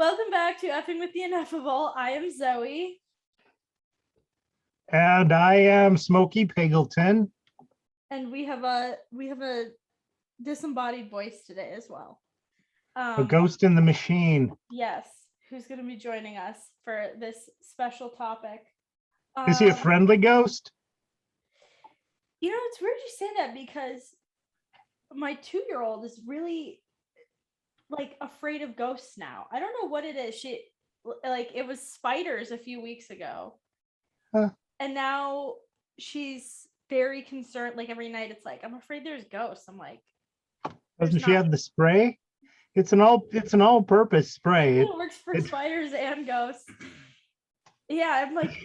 Welcome back to Effing with the Ineffable. I am Zoe. And I am Smokey Pigleton. And we have a disembodied voice today as well. A ghost in the machine. Yes, who's going to be joining us for this special topic. Is he a friendly ghost? You know, it's weird you say that because my 2-year-old is really like afraid of ghosts now. I don't know what it is. It was spiders a few weeks ago. Huh. And now she's very concerned. Like every night it's like, I'm afraid there's ghosts. I'm like, Doesn't she have the spray? It's an all-purpose spray. It works for spiders and ghosts. Yeah, I'm like,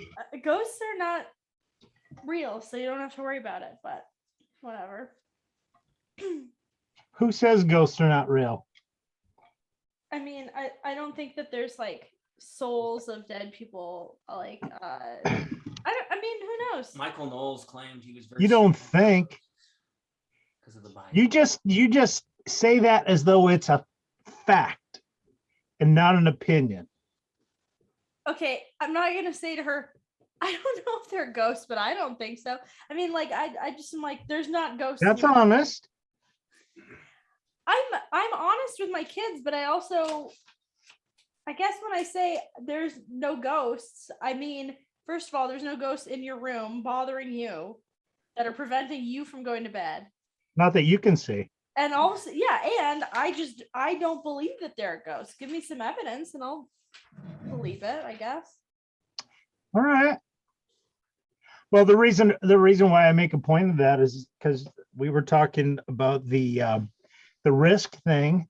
ghosts are not real, so you don't have to worry about it, but whatever. Who says ghosts are not real? I mean, I don't think that there's like souls of dead people. Like, I mean, who knows? Michael Knowles claimed he was very. You don't think? Because of the Bible. You just say that as though it's a fact and not an opinion. Okay, I'm not gonna say to her, I don't know if they're ghosts, but I don't think so. I mean, like, I just am like, there's not ghosts. That's honest. I'm honest with my kids, but I also, I guess when I say there's no ghosts, I mean, first of all, there's no ghosts in your room bothering you that are preventing you from going to bed. Not that you can see. And also, yeah, and I don't believe that there are ghosts. Give me some evidence and I'll believe it, I guess. All right. Well, the reason why I make a point of that is because we were talking about the risk thing,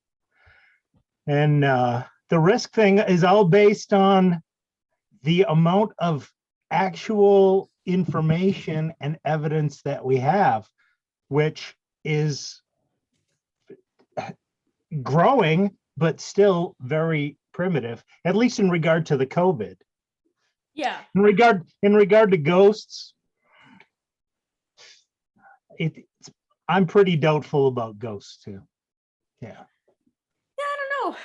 and the risk thing is all based on the amount of actual information and evidence that we have, which is growing, but still very primitive, at least in regard to the COVID. Yeah. In regard to ghosts, I'm pretty doubtful about ghosts too. Yeah. Yeah, I don't know.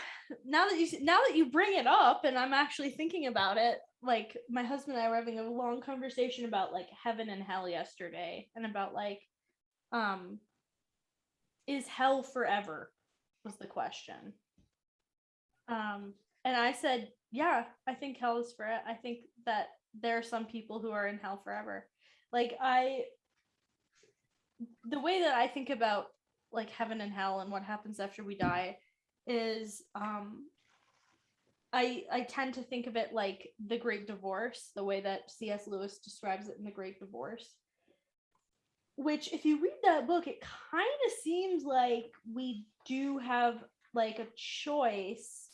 Now that you bring it up, and I'm actually thinking about it, like my husband and I were having a long conversation about like heaven and hell yesterday, and about like, is hell forever? Was the question. And I said, yeah, I think hell is forever. I think that there are some people who are in hell forever. Like the way that I think about like heaven and hell and what happens after we die is I tend to think of it like the Great Divorce, the way that C.S. Lewis describes it in The Great Divorce. Which, if you read that book, it kind of seems like we do have like a choice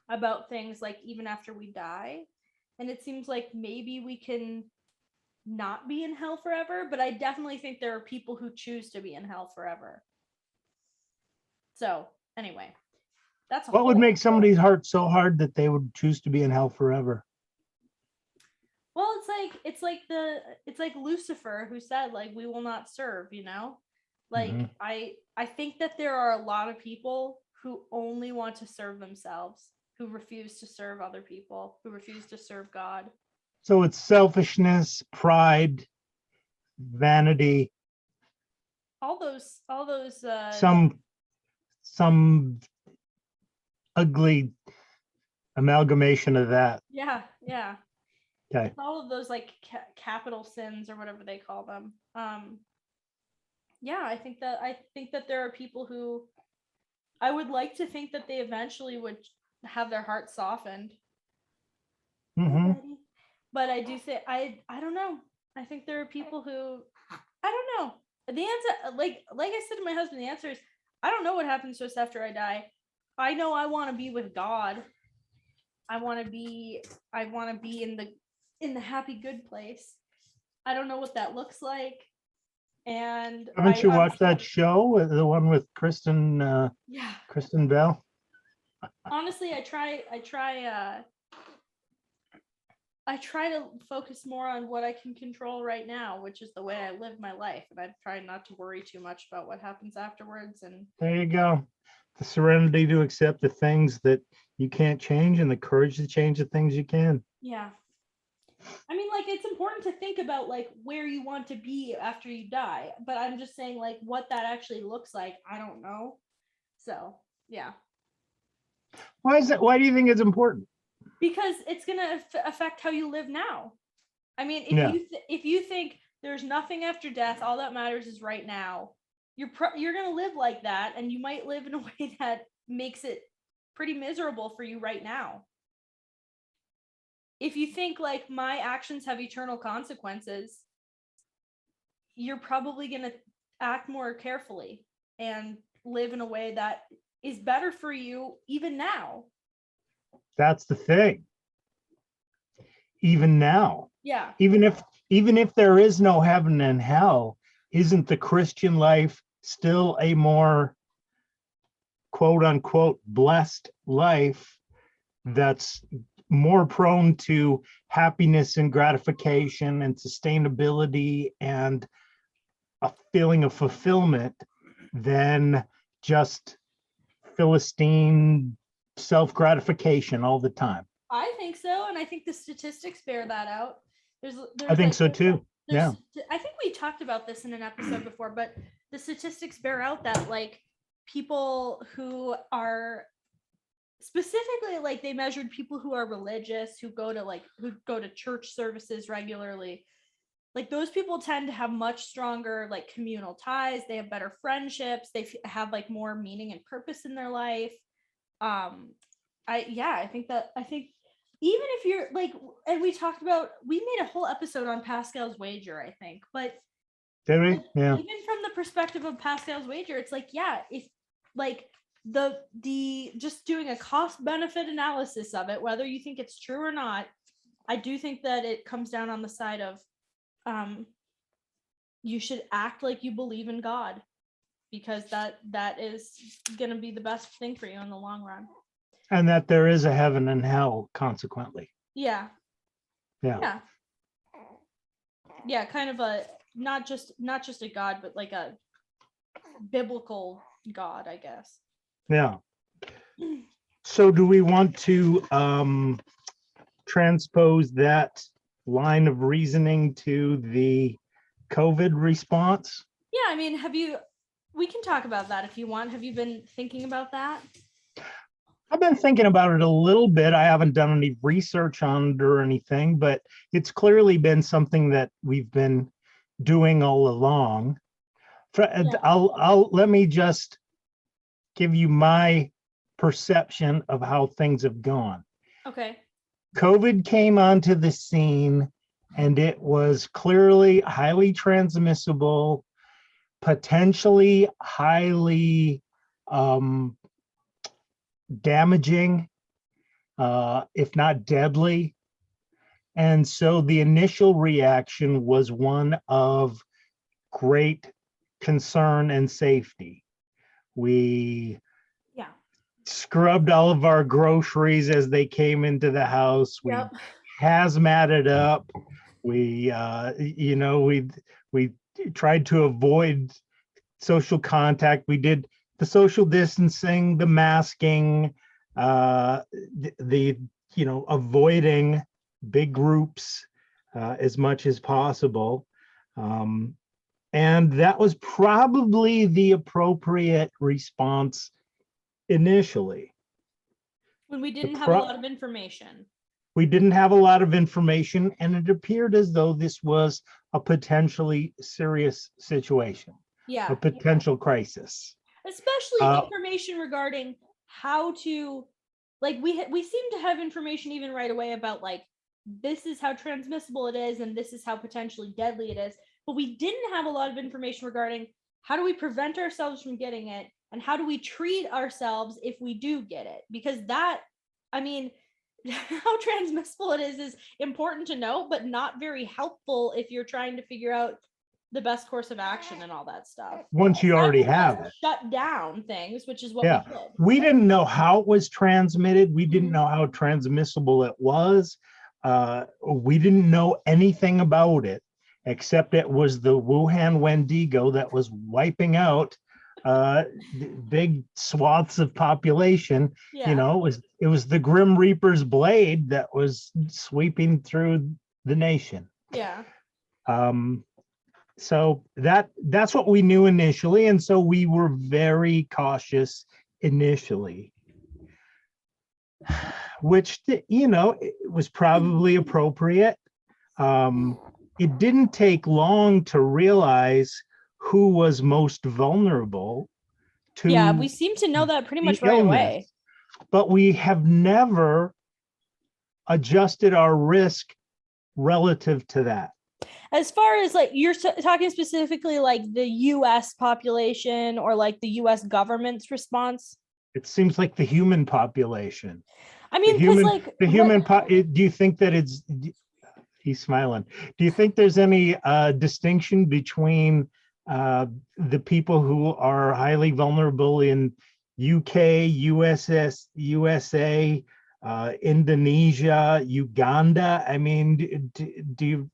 about things like even after we die. And it seems like maybe we can not be in hell forever, but I definitely think there are people who choose to be in hell forever. So anyway, that's what would make somebody's heart so hard that they would choose to be in hell forever? Well, it's like Lucifer, who said like, we will not serve, you know? Like, I think that there are a lot of people who only want to serve themselves, who refuse to serve other people, who refuse to serve God. So it's selfishness, pride, vanity. All those some ugly amalgamation of that. Yeah. Okay. All of those like capital sins or whatever they call them. Yeah, I think that there are people who I would like to think that they eventually would have their heart softened. But I do say I don't know. I think there are people who I don't know. The answer, like I said to my husband, the answer is I don't know what happens to us after I die. I know I want to be with God. I want to be in the happy good place. I don't know what that looks like. And haven't you watched that show, the one with Kristen Bell? Honestly, I try to focus more on what I can control right now, which is the way I live my life, and I try not to worry too much about what happens afterwards. And there you go, the serenity to accept the things that you can't change and the courage to change the things you can. Yeah. I mean, like, it's important to think about like where you want to be after you die, but I'm just saying like what that actually looks like, I don't know. So yeah, Why is that? Why do you think it's important? because it's gonna affect how you live now. I mean, if Yeah. if you think there's nothing after death, all that matters is right now, you're gonna live like that, and you might live in a way that makes it pretty miserable for you right now. If you think like my actions have eternal consequences, you're probably going to act more carefully and live in a way that is better for you even now. That's the thing. Even now, Yeah. even if there is no heaven and hell, isn't the Christian life still a more quote unquote blessed life that's more prone to happiness and gratification and sustainability and a feeling of fulfillment than just Philistine self-gratification all the time? I think so, and I think the statistics bear that out. There's I think like, so too. Yeah. I think we talked about this in an episode before, but the statistics bear out that like people who are specifically, like, they measured people who are religious, who go to church services regularly, like those people tend to have much stronger like communal ties, they have better friendships, they have like more meaning and purpose in their life. I think even if you're like, and we made a whole episode on Pascal's wager, I think, but Did we? like, Yeah. even from the perspective of Pascal's wager, it's like, yeah, if like the just doing a cost benefit analysis of it, whether you think it's true or not, I do think that it comes down on the side of you should act like you believe in God, because that is going to be the best thing for you in the long run. And that there is a heaven and hell consequently. Yeah. Yeah. Yeah, kind of a not just a God, but like a biblical God, I guess. Yeah. So do we want to transpose that line of reasoning to the COVID response? Yeah, I mean, we can talk about that if you want. Have you been thinking about that? I've been thinking about it a little bit. I haven't done any research on it or anything, but it's clearly been something that we've been doing all along. I'll let me just give you my perception of how things have gone. Okay. COVID came onto the scene and it was clearly highly transmissible, potentially highly damaging, if not deadly. And so the initial reaction was one of great concern and safety. We scrubbed all of our groceries as they came into the house. We hazmated up. We tried to avoid social contact. We did the social distancing, the masking, avoiding big groups as much as possible. And that was probably the appropriate response initially. When we didn't have a lot of information. We didn't have a lot of information, and it appeared as though this was a potentially serious situation. Yeah. A potential crisis. Especially information regarding how to, like, we seem to have information even right away about, like, this is how transmissible it is and this is how potentially deadly it is. But we didn't have a lot of information regarding how do we prevent ourselves from getting it and how do we treat ourselves if we do get it? Because that, I mean, how transmissible it is important to know, but not very helpful if you're trying to figure out the best course of action and all that stuff. Once you already have it. Shut down things, which is what we did. We didn't know how it was transmitted. We didn't know how transmissible it was. We didn't know anything about it, except it was the Wuhan Wendigo that was wiping out big swaths of population. Yeah. You know, it was the Grim Reaper's blade that was sweeping through the nation. Yeah. So that's what we knew initially, and so we were very cautious initially, which, you know, it was probably appropriate. It didn't take long to realize who was most vulnerable to Yeah, we seem to know that pretty the much right illness, away. but we have never adjusted our risk relative to that. As far as like you're talking specifically like the US population or like the US government's response. It seems like the human population. I mean, because like Do you think that it's, he's smiling. Do you think there's any distinction between the people who are highly vulnerable in UK, USA, Indonesia, Uganda? I mean, do you?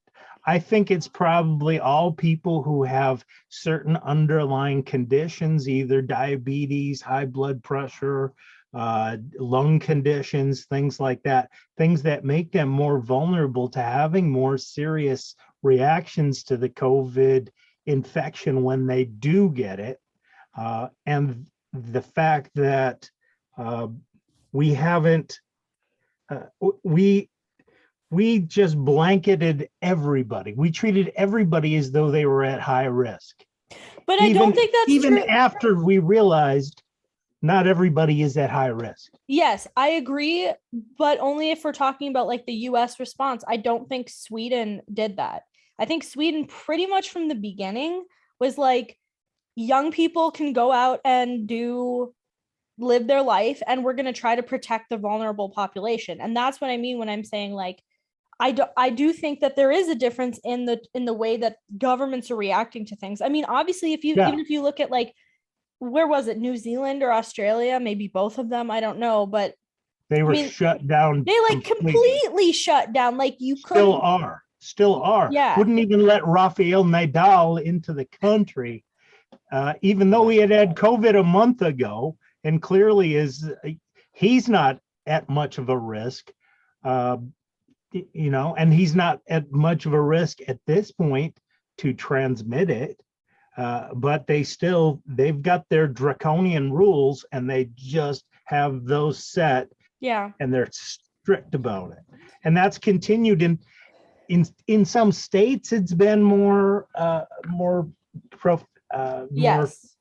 I think it's probably all people who have certain underlying conditions, either diabetes, high blood pressure, lung conditions, things like that, things that make them more vulnerable to having more serious reactions to the COVID infection when they do get it. And the fact that we haven't, we just blanketed everybody. We treated everybody as though they were at high risk. But I don't think that's even true. After we realized not everybody is at high risk. Yes, I agree, but only if we're talking about like the US response. I don't think Sweden did that. I think Sweden pretty much from the beginning was like, young people can go out and live their life, and we're going to try to protect the vulnerable population. And that's what I mean when I'm saying like, I do think that there is a difference in the way that governments are reacting to things. I mean, obviously, even if you look at like, where was it, New Zealand or Australia, maybe both of them, I don't know, but they were shut down. They like completely shut down. Like you still are. Yeah. Wouldn't even let Rafael Nadal into the country, even though he had COVID a month ago, and clearly he's not at much of a risk. You know, and he's not at much of a risk at this point to transmit it. But they've got their draconian rules, and they just have those set. Yeah. And they're strict about it. And that's continued in some states. It's been more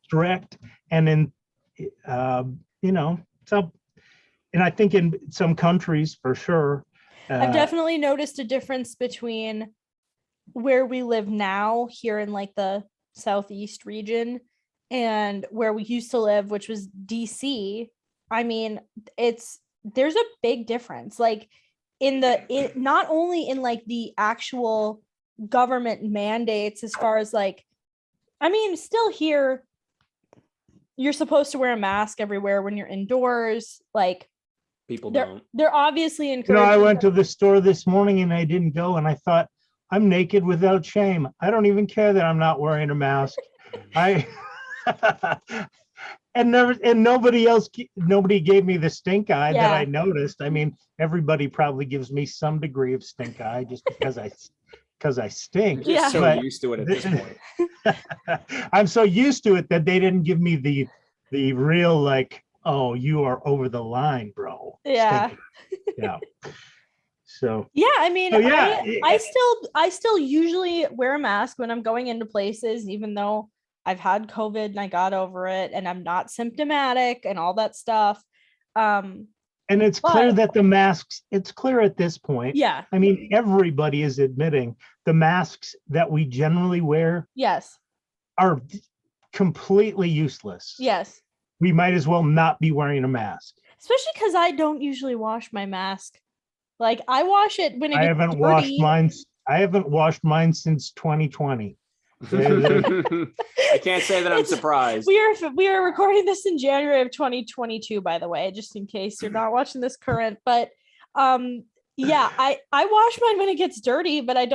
strict, and in you know, some, and I think in some countries for sure. I've definitely noticed a difference between where we live now here in like the Southeast region and where we used to live, which was DC. I mean, there's a big difference. Like not only in like the actual government mandates as far as like, I mean, still here, you're supposed to wear a mask everywhere when you're indoors. Like, people don't. They're obviously encouraging. You know, I went to the store this morning and I didn't go, and I thought, I'm naked without shame. I don't even care that I'm not wearing a mask. And nobody gave me the stink eye that I noticed. I mean, everybody probably gives me some degree of stink eye just because I stink. You're just so used to it at this point. I'm so used to it that they didn't give me the real like, oh, you are over the line, bro. Yeah. Yeah. So yeah, I mean, I still usually wear a mask when I'm going into places, even though I've had COVID and I got over it and I'm not symptomatic and all that stuff. And it's clear that it's clear at this point. Yeah. I mean, everybody is admitting the masks that we generally wear are completely useless. Yes. We might as well not be wearing a mask. Especially because I don't usually wash my mask. Like I wash it when it gets dirty. I haven't washed mine since 2020. I can't say that I'm surprised. We are recording this in January of 2022, by the way, just in case you're not watching this current. But yeah, I wash mine when it gets dirty, but I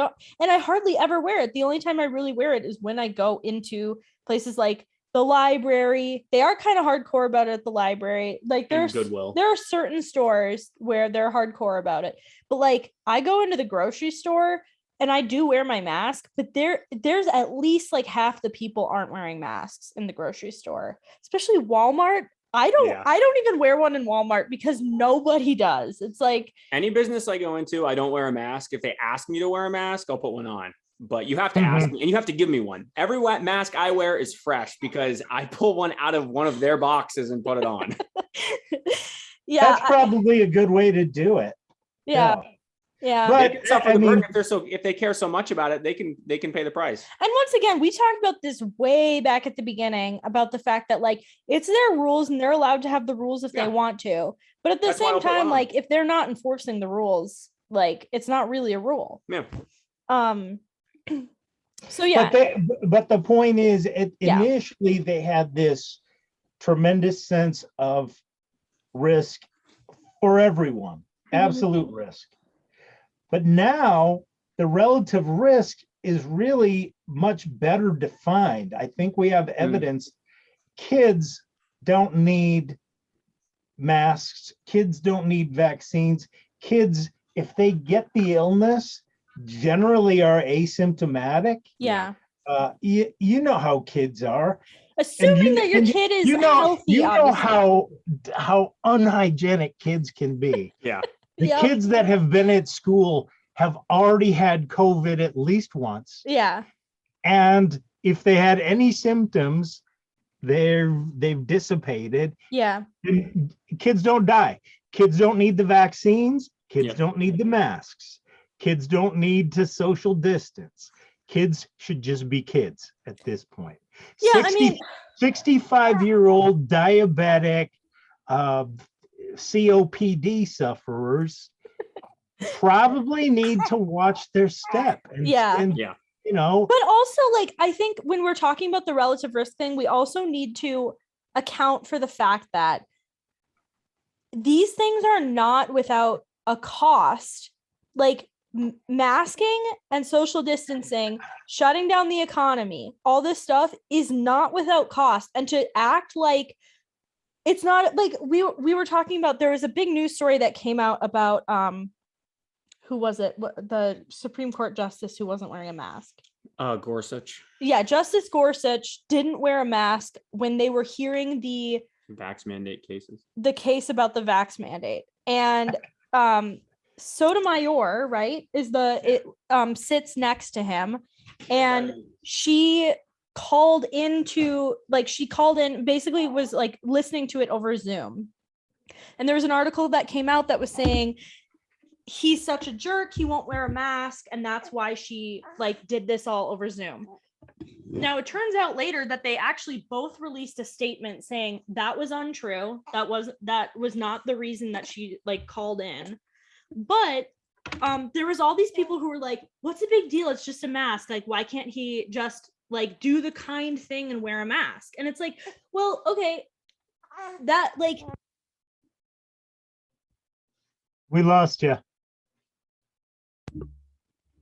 hardly ever wear it. The only time I really wear it is when I go into places like the library. They are kind of hardcore about it at the library. Like And there's Goodwill. there are certain stores where they're hardcore about it. But like I go into the grocery store and I do wear my mask, but there's at least like half the people aren't wearing masks in the grocery store, especially Walmart. I don't even wear one in Walmart because nobody does. It's like Any business I go into, I don't wear a mask. If they ask me to wear a mask, I'll put one on. But you have to ask me and you have to give me one. Every mask I wear is fresh because I pull one out of one of their boxes and put it on. yeah, That's probably a good way to do it. yeah. Yeah. But They can suffer I the mean, burden if they care so much about it, they can pay the price. And once again, we talked about this way back at the beginning about the fact that like it's their rules and they're allowed to have the rules if they want to. But at the That's why same I'll put one time, on. like if they're not enforcing the rules, like it's not really a rule. Yeah. So yeah. but the point is, Yeah. initially they had this tremendous sense of risk for everyone, absolute risk. But now the relative risk is really much better defined. I think we have evidence. Kids don't need masks. Kids don't need vaccines. Kids, if they get the illness, generally are asymptomatic. Yeah. You know how kids are. Assuming that your kid is healthy, you know obviously. how unhygienic kids can be. Yeah. The kids that have been at school have already had COVID at least once. Yeah. And if they had any symptoms, they've dissipated. Yeah. And kids don't die. Kids don't need the vaccines. Kids don't need the masks. Kids don't need to social distance. Kids should just be kids at this point. Yeah, 65-year-old diabetic COPD sufferers probably need to watch their step. And, you know. But also, like, I think when we're talking about the relative risk thing, we also need to account for the fact that these things are not without a cost. Like masking and social distancing, shutting down the economy, all this stuff is not without cost. And to act like it's not, like we were talking about, there was a big news story that came out about who was it? The Supreme Court justice who wasn't wearing a mask. Gorsuch. Yeah, Justice Gorsuch didn't wear a mask when they were hearing the vax mandate cases. The case about the vax mandate. And Sotomayor, right, sits next to him, and she called in, basically was like listening to it over Zoom. And there was an article that came out that was saying he's such a jerk, he won't wear a mask, and that's why she like did this all over Zoom. Now it turns out later that they actually both released a statement saying that was untrue. That was not the reason that she like called in. But there was all these people who were like, what's the big deal? It's just a mask. Like, why can't he just like do the kind thing and wear a mask? And it's like, well, okay, that like. We lost you.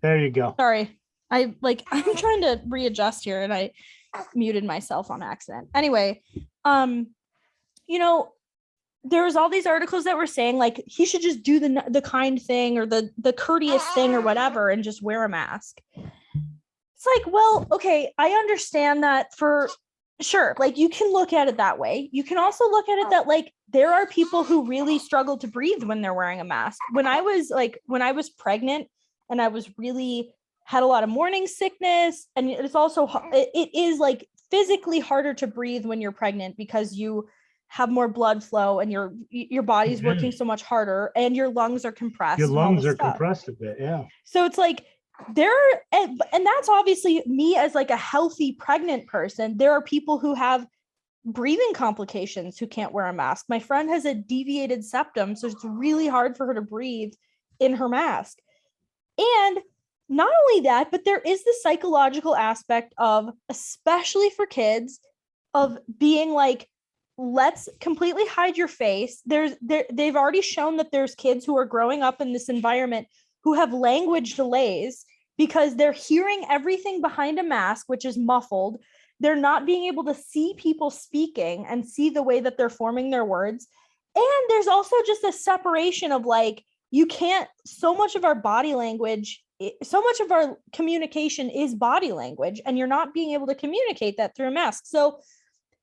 There you go. Sorry. I'm trying to readjust here and I muted myself on accident. Anyway, there was all these articles that were saying like he should just do the kind thing or the courteous thing or whatever and just wear a mask. It's like, well, okay, I understand that for sure. Like you can look at it that way. You can also look at it that like there are people who really struggle to breathe when they're wearing a mask. When I was pregnant and I was really had a lot of morning sickness, and it's also it is like physically harder to breathe when you're pregnant because you have more blood flow and your body's working so much harder and your lungs are compressed. Your lungs are compressed a bit, yeah. So it's like and that's obviously me as like a healthy pregnant person. There are people who have breathing complications who can't wear a mask. My friend has a deviated septum, so it's really hard for her to breathe in her mask. And not only that, but there is the psychological aspect of, especially for kids, of being like, let's completely hide your face. They've already shown that there's kids who are growing up in this environment who have language delays because they're hearing everything behind a mask, which is muffled. they're not being able to see people speaking and see the way that they're forming their words. And there's also just a separation of like, you can't, so much of our body language, so much of our communication is body language, and you're not being able to communicate that through a mask. So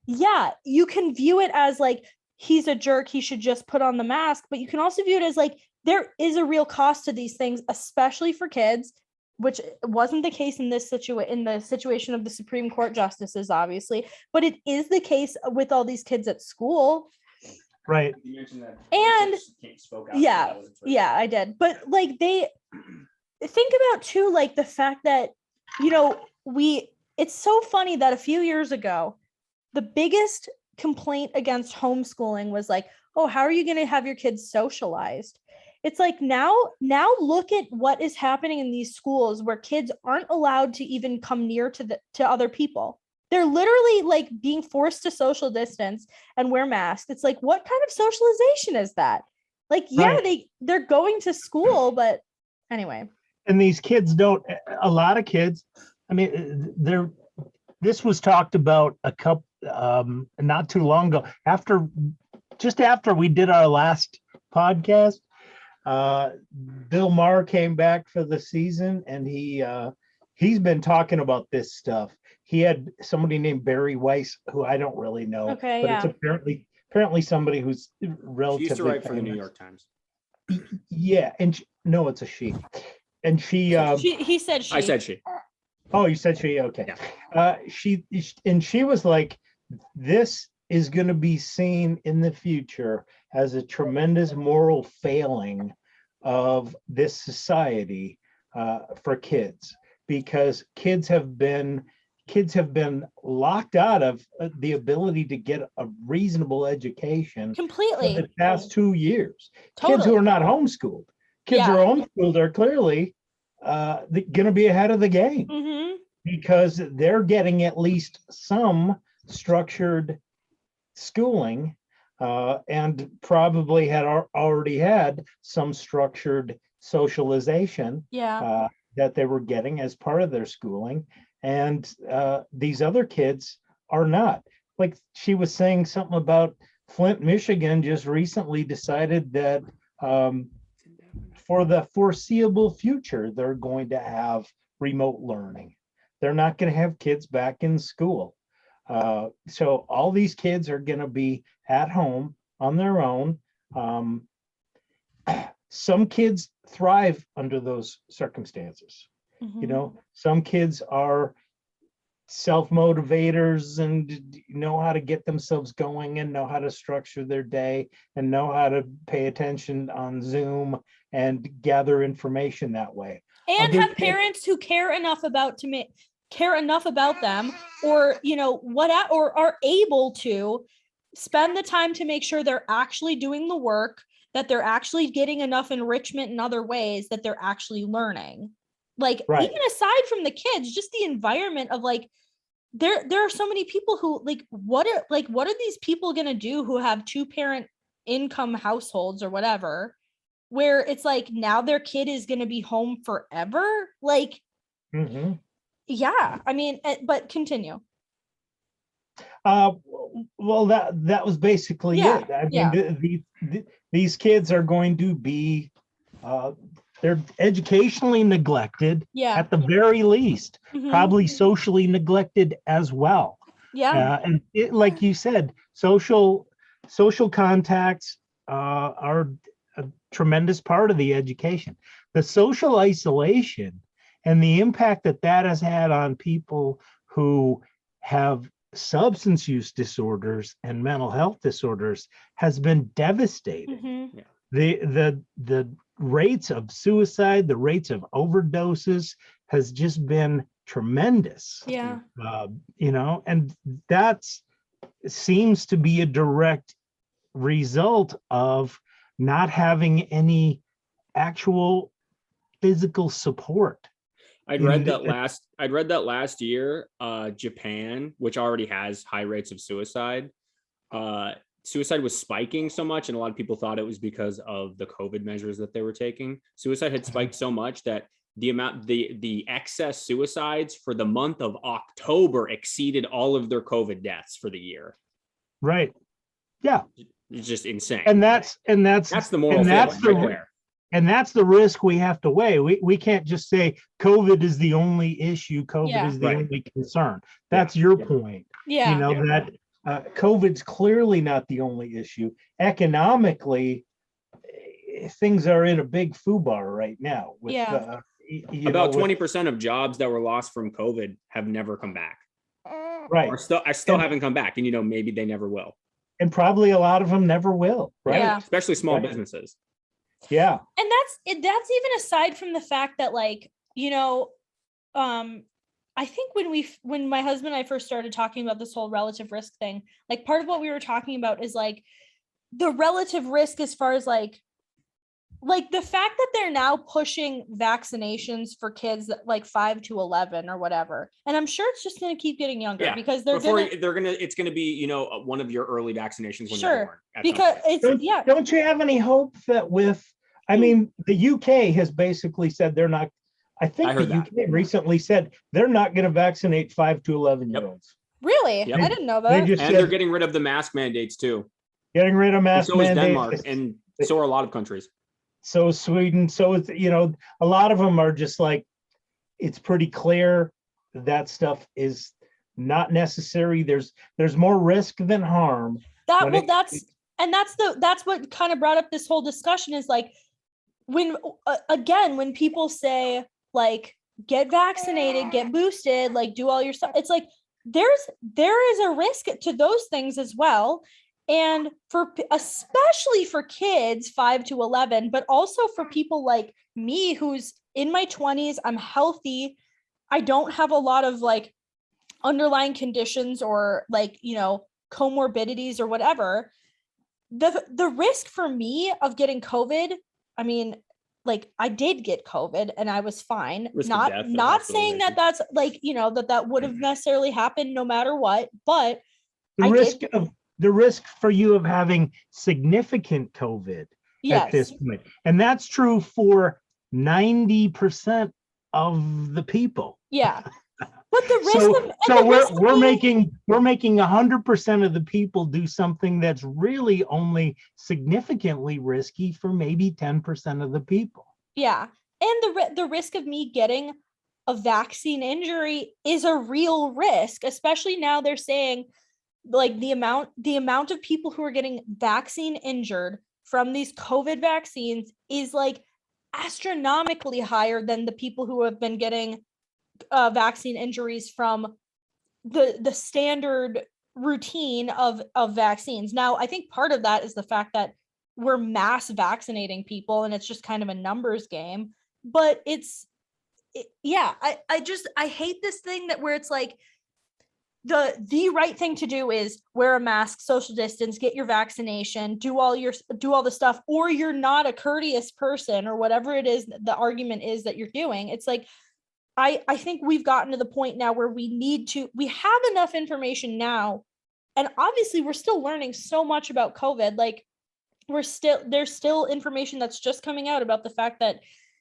yeah, you can view it as like, he's a jerk, he should just put on the mask, but you can also view it as like, there is a real cost to these things, especially for kids, which wasn't the case in this in the situation of the Supreme Court justices, obviously, but it is the case with all these kids at school. Right. You mentioned that. And Spoke out, yeah, yeah, I did. But like, they think about too, like the fact that, you know, it's so funny that a few years ago, the biggest complaint against homeschooling was like, oh, how are you going to have your kids socialized? It's like now look at what is happening in these schools where kids aren't allowed to even come near to other people. They're literally like being forced to social distance and wear masks. It's like, what kind of socialization is that? Like, yeah, right. They're going to school, but anyway. And these kids a lot of kids, I mean, this was talked about a couple, not too long ago, just after we did our last podcast. Bill Maher came back for the season, and he's been talking about this stuff. He had somebody named Barry Weiss, who I don't really know, okay, but yeah. It's apparently somebody who's relatively She used to write for famous. the New York Times. Yeah, and no, it's a she. And he said she. I said she. Oh, you said she? Okay. Yeah. She was like, this is going to be seen in the future as a tremendous moral failing of this society for kids, because kids have been locked out of the ability to get a reasonable education Completely for the past 2 years. Totally. Kids who are not homeschooled. Kids who are homeschooled are clearly going to be ahead of the game, mm-hmm. because they're getting at least some structured schooling, and probably had already had some structured socialization that they were getting as part of their schooling. And these other kids are not. Like, she was saying something about Flint, Michigan just recently decided that for the foreseeable future, they're going to have remote learning. They're not going to have kids back in school. So all these kids are going to be at home on their own. Some kids thrive under those circumstances. Mm-hmm. You know, some kids are self-motivators and know how to get themselves going and know how to structure their day and know how to pay attention on Zoom and gather information that way. And have parents who care enough about them, or, you know, or are able to spend the time to make sure they're actually doing the work, that they're actually getting enough enrichment in other ways, that they're actually learning. Like, even aside from the kids, just the environment of like, there are so many people who like, what are these people going to do who have 2-parent income households or whatever, where it's like, now their kid is going to be home forever? Like, mm-hmm. Yeah, I mean, but continue. Well, that was basically it. I mean, these kids are going to be, they're educationally neglected at the very least, mm-hmm. probably socially neglected as well. Yeah. And like you said, social contacts are a tremendous part of the education. The social isolation and the impact that has had on people who have substance use disorders and mental health disorders has been devastating. Mm-hmm. The rates of suicide, the rates of overdoses has just been tremendous. Yeah. You know, and that seems to be a direct result of not having any actual physical support. I'd read that last year, Japan, which already has high rates of suicide, suicide was spiking so much, and a lot of people thought it was because of the COVID measures that they were taking. Suicide had spiked so much that the excess suicides for the month of October exceeded all of their COVID deaths for the year. Right. Yeah. It's just insane. And that's the moral that's failing right there. and that's the risk we have to weigh. We can't just say COVID is the only issue. COVID is the only concern. That's your point. Yeah. You know, that COVID's clearly not the only issue. Economically, things are in a big foobar right now. With, about 20% of jobs that were lost from COVID have never come back. Right. I still haven't come back. And, maybe they never will. And probably a lot of them never will. Right. Yeah. Especially small businesses. And Yeah. that's even aside from the fact that, like, I think when my husband and I first started talking about this whole relative risk thing, like, part of what we were talking about is like the relative risk as far as like the fact that they're now pushing vaccinations for kids that like 5 to 11 or whatever. And I'm sure it's just going to keep getting younger because it's going to be, one of your early vaccinations when sure, you're born. Because don't you have any hope that I mean, the UK has basically said they're not, I think the UK recently said they're not going to vaccinate 5 to 11-year-olds. Really? Yep. I didn't know that. They're getting rid of the mask mandates too. Getting rid of mask mandates. So is Denmark, and so are a lot of countries. So Sweden, so it's, a lot of them are just like, it's pretty clear that stuff is not necessary. There's more risk than harm. That's what kind of brought up this whole discussion is like, when people say like, get vaccinated, get boosted, like do all your stuff, it's like, there is a risk to those things as well. And especially for kids 5 to 11, but also for people like me, who's in my 20s, I'm healthy. I don't have a lot of like underlying conditions or like, comorbidities or whatever. The risk for me of getting COVID, I mean, like, I did get COVID and I was fine. Not saying that that's like, that would have necessarily happened no matter what, but the risk for you of having significant COVID at this point. And that's true for 90% of the people. Yeah. But the risk we're making 100% of the people do something that's really only significantly risky for maybe 10% of the people. Yeah. And the risk of me getting a vaccine injury is a real risk, especially now they're saying like the amount of people who are getting vaccine injured from these COVID vaccines is like astronomically higher than the people who have been getting vaccine injuries from the standard routine of vaccines. Now, I think part of that is the fact that we're mass vaccinating people and it's just kind of a numbers game, but I hate this thing that where it's like the right thing to do is wear a mask, social distance, get your vaccination, do all the stuff, or you're not a courteous person or whatever it is the argument is that you're doing. It's like, I think we've gotten to the point now where we have enough information now. And obviously we're still learning so much about COVID. Like there's still information that's just coming out about the fact that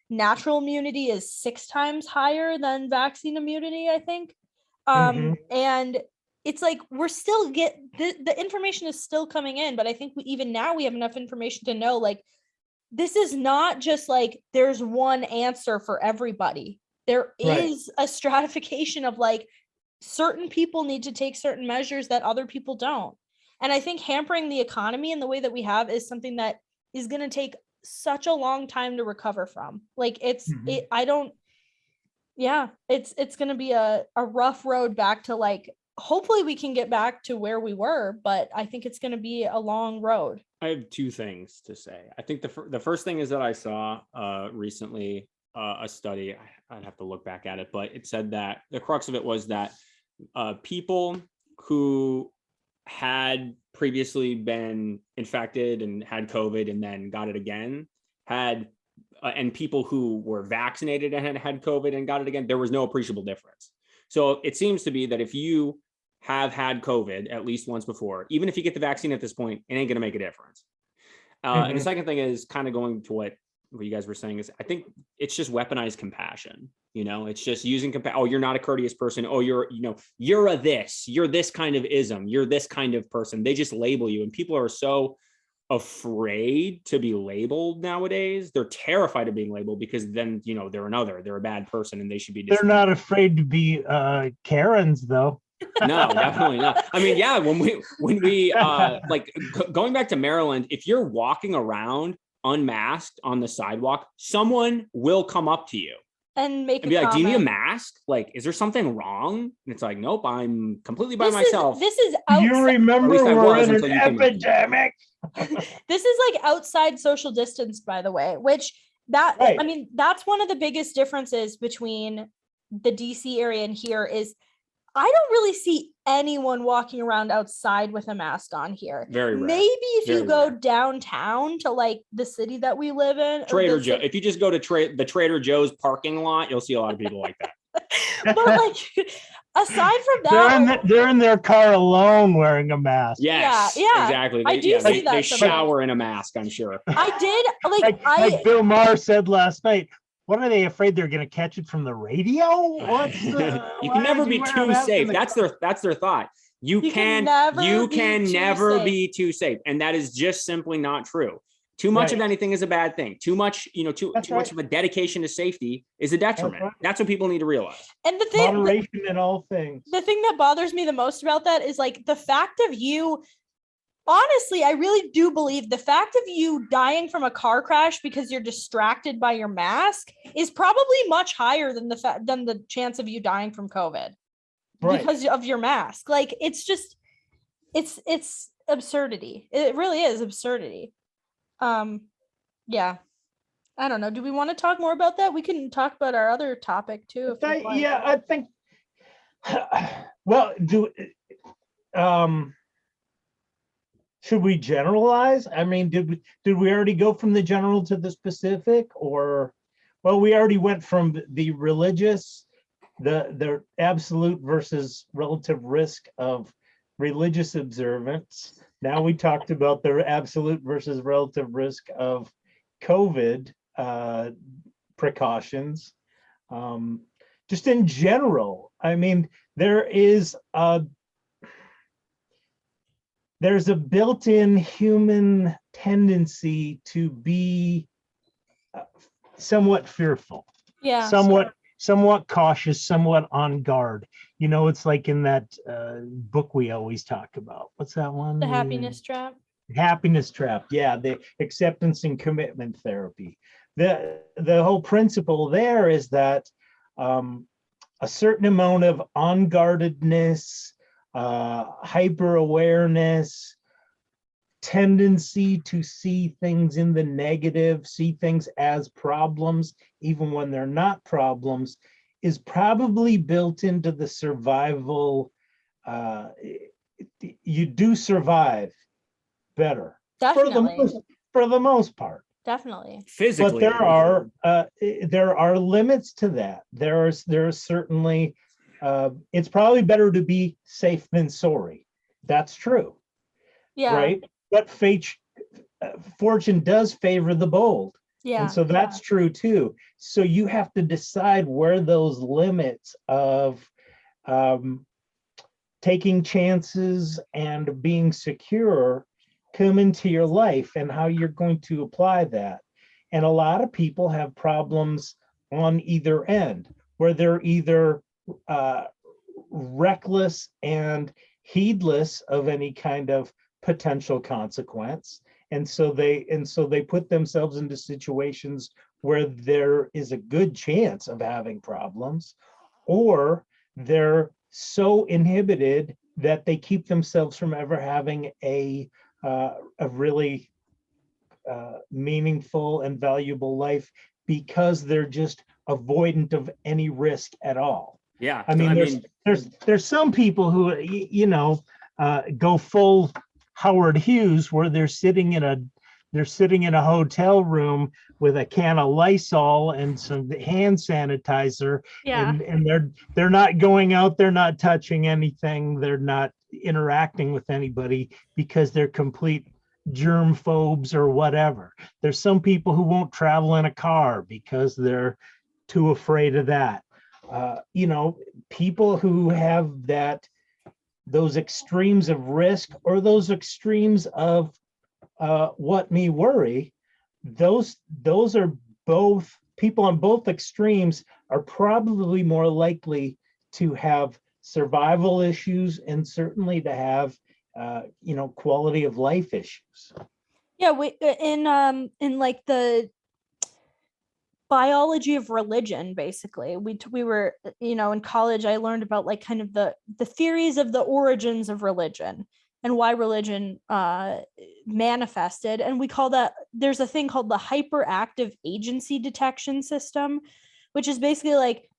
natural immunity is 6 times higher than vaccine immunity, I think. And it's like, we're still the information is still coming in, but I think even now we have enough information to know, like, this is not just like, there's one answer for everybody. There is a stratification of like, certain people need to take certain measures that other people don't. And I think hampering the economy in the way that we have is something that is going to take such a long time to recover from. Like it's going to be a rough road back to like, hopefully we can get back to where we were, but I think it's going to be a long road. I have 2 things to say. I think the first thing is that I saw recently a study, I'd have to look back at it, but it said that the crux of it was that people who had previously been infected and had COVID and then got it again and people who were vaccinated and had COVID and got it again, there was no appreciable difference. So it seems to be that if you have had COVID at least once before, even if you get the vaccine at this point, it ain't going to make a difference. And the second thing is kind of going to what what you guys were saying is, I think it's just weaponized compassion. It's just using oh, you're not a courteous person. Oh, you're you're this kind of ism. You're this kind of person. They just label you. And people are so afraid to be labeled nowadays. They're terrified of being labeled because then, they're a bad person and they should be. They're not afraid to be Karens though. No, definitely not. I mean, yeah, when we like going back to Maryland, if you're walking around unmasked on the sidewalk, someone will come up to you and be like, do you need a mask? Like, is there something wrong? And it's like, nope, I'm completely by myself. This is outside. You remember we're in an epidemic. This is like outside social distance, by the way, which right. I mean, that's one of the biggest differences between the DC area and here is I don't really see anyone walking around outside with a mask on here. Very rare. Maybe if you go downtown to like the city that we live in. Trader Joe. If you just go to the Trader Joe's parking lot, you'll see a lot of people like that. But like, aside from that, they're in their car alone wearing a mask. Yes, yeah, exactly. I do see that. They shower in a mask, I'm sure. I did like Bill Maher said last night. What are they afraid they're going to catch it from the radio? You can never be too safe. That's their thought. You can never be too safe, and that is just simply not true. Too much of anything is a bad thing. Too much, too much of a dedication to safety is a detriment. That's what people need to realize. And the thing, moderation in all things. The thing that bothers me the most about that is like the fact of you. Honestly, I really do believe the fact of you dying from a car crash because you're distracted by your mask is probably much higher than the chance of you dying from COVID because of your mask. Like it's just, it's absurdity. It really is absurdity. Yeah. I don't know. Do we want to talk more about that? We can talk about our other topic too. I think. Well, should we generalize? I mean, did we already go from the general to the specific, or we already went from the religious, the absolute versus relative risk of religious observance. Now we talked about the absolute versus relative risk of COVID precautions. Just in general, I mean, there's a built-in human tendency to be somewhat fearful, somewhat cautious, somewhat on guard. It's like in that book we always talk about. What's that one? The Happiness Trap. Happiness Trap. Yeah, the acceptance and commitment therapy. The whole principle there is that a certain amount of unguardedness, hyper awareness, tendency to see things in the negative, see things as problems, even when they're not problems, is probably built into the survival. You do survive better. Definitely. For the most part. Definitely. Physically. But there are limits to that. There are certainly. It's probably better to be safe than sorry. That's true. Yeah. Right. But fortune does favor the bold. Yeah. And so that's true too. So you have to decide where those limits of taking chances and being secure come into your life and how you're going to apply that. And a lot of people have problems on either end, where they're either reckless and heedless of any kind of potential consequence, and so they put themselves into situations where there is a good chance of having problems, or they're so inhibited that they keep themselves from ever having a really meaningful and valuable life because they're just avoidant of any risk at all. Yeah, I mean, there's some people who go full Howard Hughes, where they're sitting in a hotel room with a can of Lysol and some hand sanitizer, and they're not going out, they're not touching anything, they're not interacting with anybody because they're complete germ phobes or whatever. There's some people who won't travel in a car because they're too afraid of that. People who have those extremes of risk or those extremes of what me worry, those are both people on both extremes are probably more likely to have survival issues and certainly to have quality of life issues. Yeah, in like the biology of religion, basically, we were, in college, I learned about like kind of the theories of the origins of religion and why religion manifested. And we call that, there's a thing called the hyperactive agency detection system, which is basically like,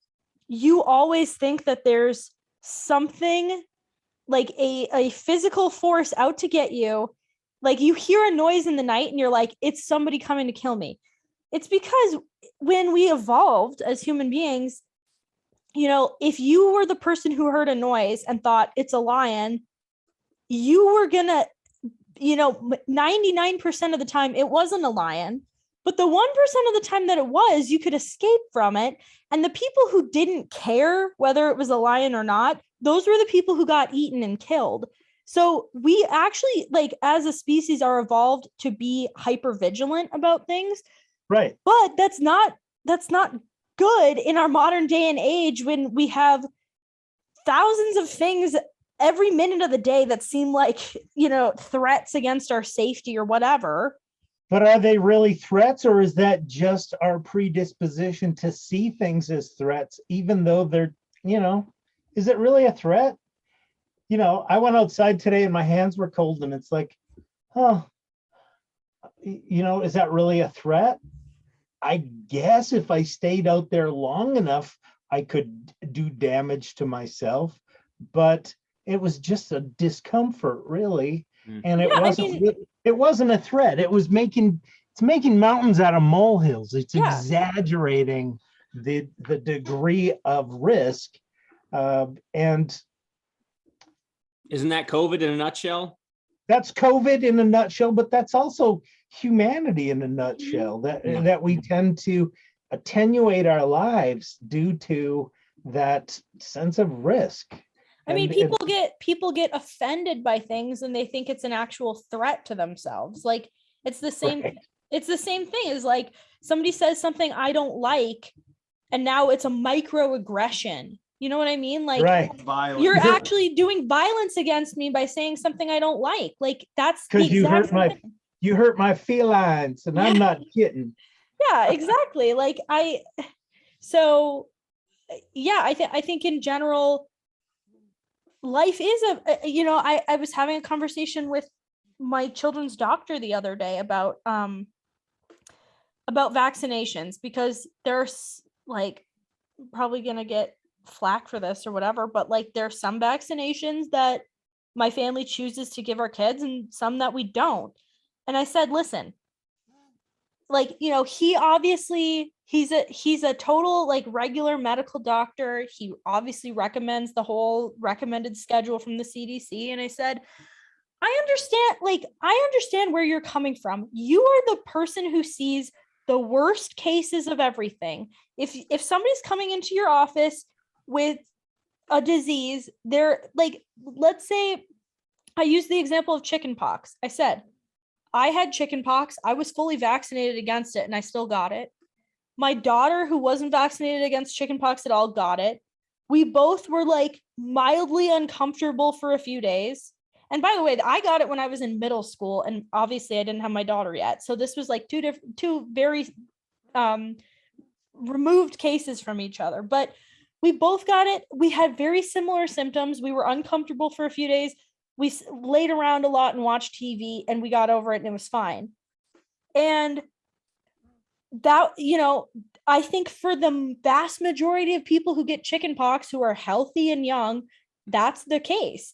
you always think that there's something like a physical force out to get you. Like you hear a noise in the night and you're like, it's somebody coming to kill me. It's because when we evolved as human beings, if you were the person who heard a noise and thought it's a lion, you were gonna, 99% of the time it wasn't a lion, but the 1% of the time that it was, you could escape from it. And the people who didn't care whether it was a lion or not, those were the people who got eaten and killed. So we actually, like, as a species, are evolved to be hyper vigilant about things. Right. But that's not good in our modern day and age when we have thousands of things every minute of the day that seem like, threats against our safety or whatever. But are they really threats, or is that just our predisposition to see things as threats, even though they're, is it really a threat? I went outside today and my hands were cold and it's like, is that really a threat? I guess if I stayed out there long enough, I could do damage to myself, but it was just a discomfort, really. And it wasn't a threat. It's making mountains out of molehills. It's exaggerating the degree of risk. And isn't that COVID in a nutshell? That's COVID in a nutshell, but that's also humanity in a nutshell, that we tend to attenuate our lives due to that sense of risk. I mean, people get offended by things and they think it's an actual threat to themselves. Like it's the same. Right. It's the same thing as like somebody says something I don't like, and now it's a microaggression. You know what I mean? Like you're actually doing violence against me by saying something I don't like. Like that's because you hurt my feelings, and I'm not kidding. Yeah, exactly. Like I think in general, life is I was having a conversation with my children's doctor the other day about vaccinations, because there's like probably gonna get flack for this or whatever, but like there's some vaccinations that my family chooses to give our kids and some that we don't. And I said, listen, like, he obviously he's a total like regular medical doctor. He obviously recommends the whole recommended schedule from the CDC. And I said, I understand where you're coming from. You are the person who sees the worst cases of everything. If somebody's coming into your office with a disease, they're like, let's say I use the example of chickenpox. I said, I had chickenpox. I was fully vaccinated against it and I still got it. My daughter, who wasn't vaccinated against chickenpox at all, got it. We both were like mildly uncomfortable for a few days. And by the way, I got it when I was in middle school, and obviously I didn't have my daughter yet. So this was like two very removed cases from each other. But we both got it. We had very similar symptoms. We were uncomfortable for a few days. We laid around a lot and watched TV, and we got over it and it was fine. And that, I think for the vast majority of people who get chickenpox who are healthy and young, that's the case.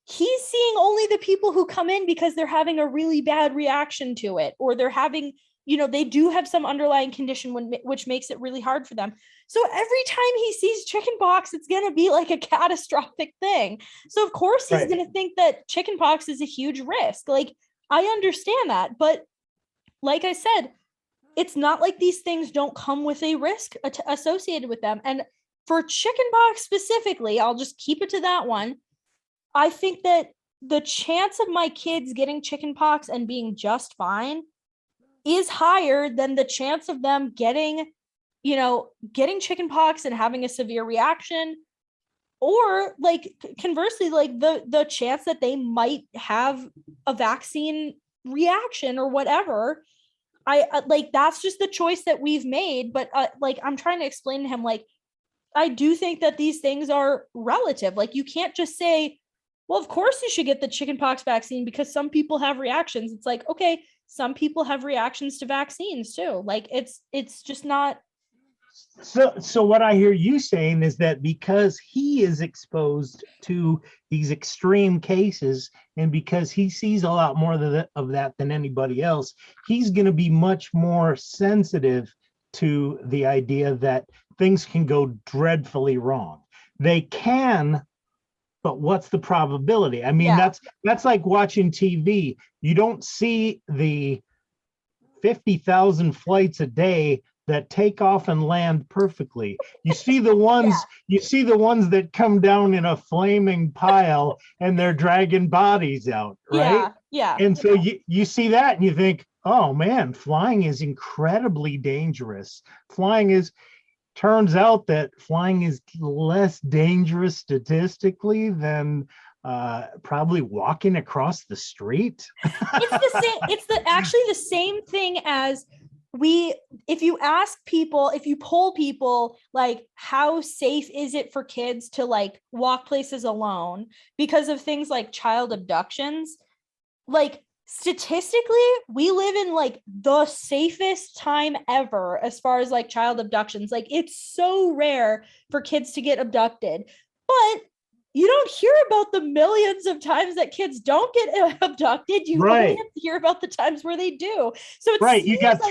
He's seeing only the people who come in because they're having a really bad reaction to it, or they're having, they do have some underlying condition which makes it really hard for them. So every time he sees chickenpox, it's going to be like a catastrophic thing. So of course he's going to think that chickenpox is a huge risk. Like I understand that, but like I said, it's not like these things don't come with a risk associated with them. And for chickenpox specifically, I'll just keep it to that one. I think that the chance of my kids getting chickenpox and being just fine is higher than the chance of them getting chickenpox and having a severe reaction, or like conversely, like the chance that they might have a vaccine reaction or whatever. I like, that's just the choice that we've made. But like, I'm trying to explain to him, like, I do think that these things are relative. Like, you can't just say, well, of course you should get the chickenpox vaccine because some people have reactions. It's like, okay, some people have reactions to vaccines too. Like, it's just not. So what I hear you saying is that because he is exposed to these extreme cases, and because he sees a lot more of that than anybody else, he's going to be much more sensitive to the idea that things can go dreadfully wrong. They can, but what's the probability? I mean, that's like watching TV. You don't see the 50,000 flights a day that take off and land perfectly. You see the ones that come down in a flaming pile and they're dragging bodies out, right? Yeah. And so you see that and you think, oh man, flying is incredibly dangerous. Turns out that flying is less dangerous statistically than probably walking across the street. It's the same. It's actually the same thing as if you poll people, like, how safe is it for kids to like walk places alone because of things like child abductions, like, statistically, we live in like the safest time ever as far as like child abductions. Like, it's so rare for kids to get abducted, but you don't hear about the millions of times that kids don't get abducted. You only have to hear about the times where they do. So it's right. You got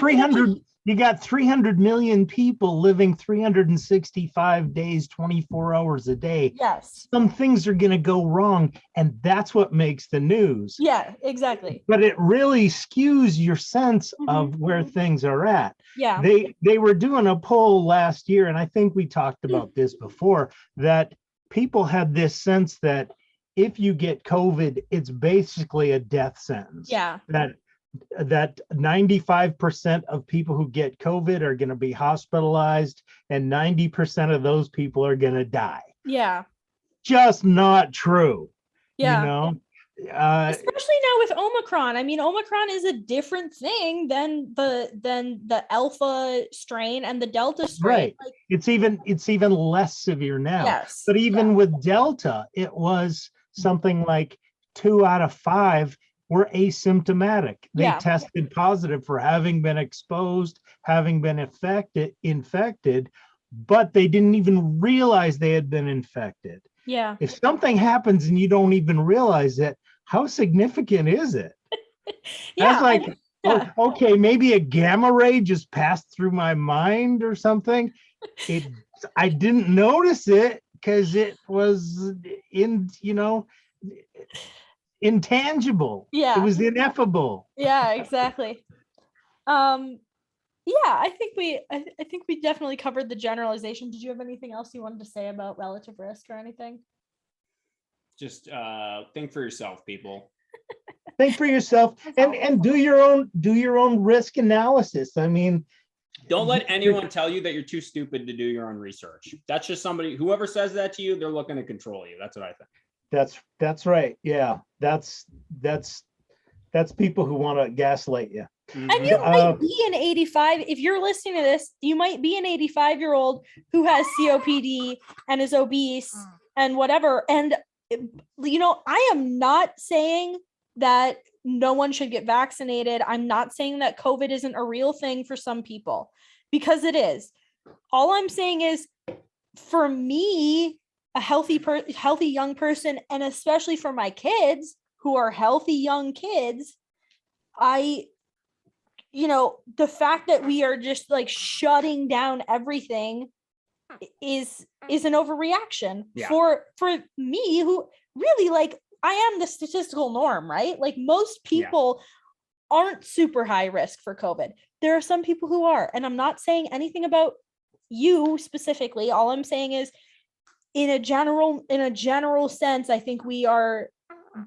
300 million people living 365 days, 24 hours a day. Yes. Some things are going to go wrong, and that's what makes the news. Yeah, exactly. But it really skews your sense of where things are at. Yeah. They were doing a poll last year, and I think we talked about this before, that people had this sense that if you get COVID, it's basically a death sentence. Yeah. That 95% of people who get COVID are going to be hospitalized, and 90% of those people are going to die. Yeah. Just not true. Yeah. You know? Especially now with Omicron. I mean, Omicron is a different thing than the Alpha strain and the Delta strain. Right. Like, it's even less severe now. Yes. But even with Delta, it was something like 2 out of 5 were asymptomatic. They tested positive for having been exposed, having been infected, but they didn't even realize they had been infected. Yeah. If something happens and you don't even realize it, how significant is it? Yeah. That's like, okay, maybe a gamma ray just passed through my mind or something. I didn't notice it because it was intangible. Yeah. It was ineffable. Yeah, exactly. Yeah, I think we definitely covered the generalization. Did you have anything else you wanted to say about relative risk or anything? Just think for yourself, people. Think for yourself and do your own risk analysis. I mean, don't let anyone tell you that you're too stupid to do your own research. That's just whoever says that to you, they're looking to control you. That's what I think. That's right. Yeah. That's people who want to gaslight you. And you might be an 85, if you're listening to this, you might be an 85-year-old who has COPD and is obese and whatever. And, I am not saying that no one should get vaccinated. I'm not saying that COVID isn't a real thing for some people, because it is. All I'm saying is, for me, a healthy young person, and especially for my kids who are healthy young kids, the fact that we are just like shutting down everything is an overreaction for me, who really, like, I am the statistical norm, right? Like most people aren't super high risk for COVID. There are some people who are, and I'm not saying anything about you specifically. All I'm saying is in a general sense, I think we are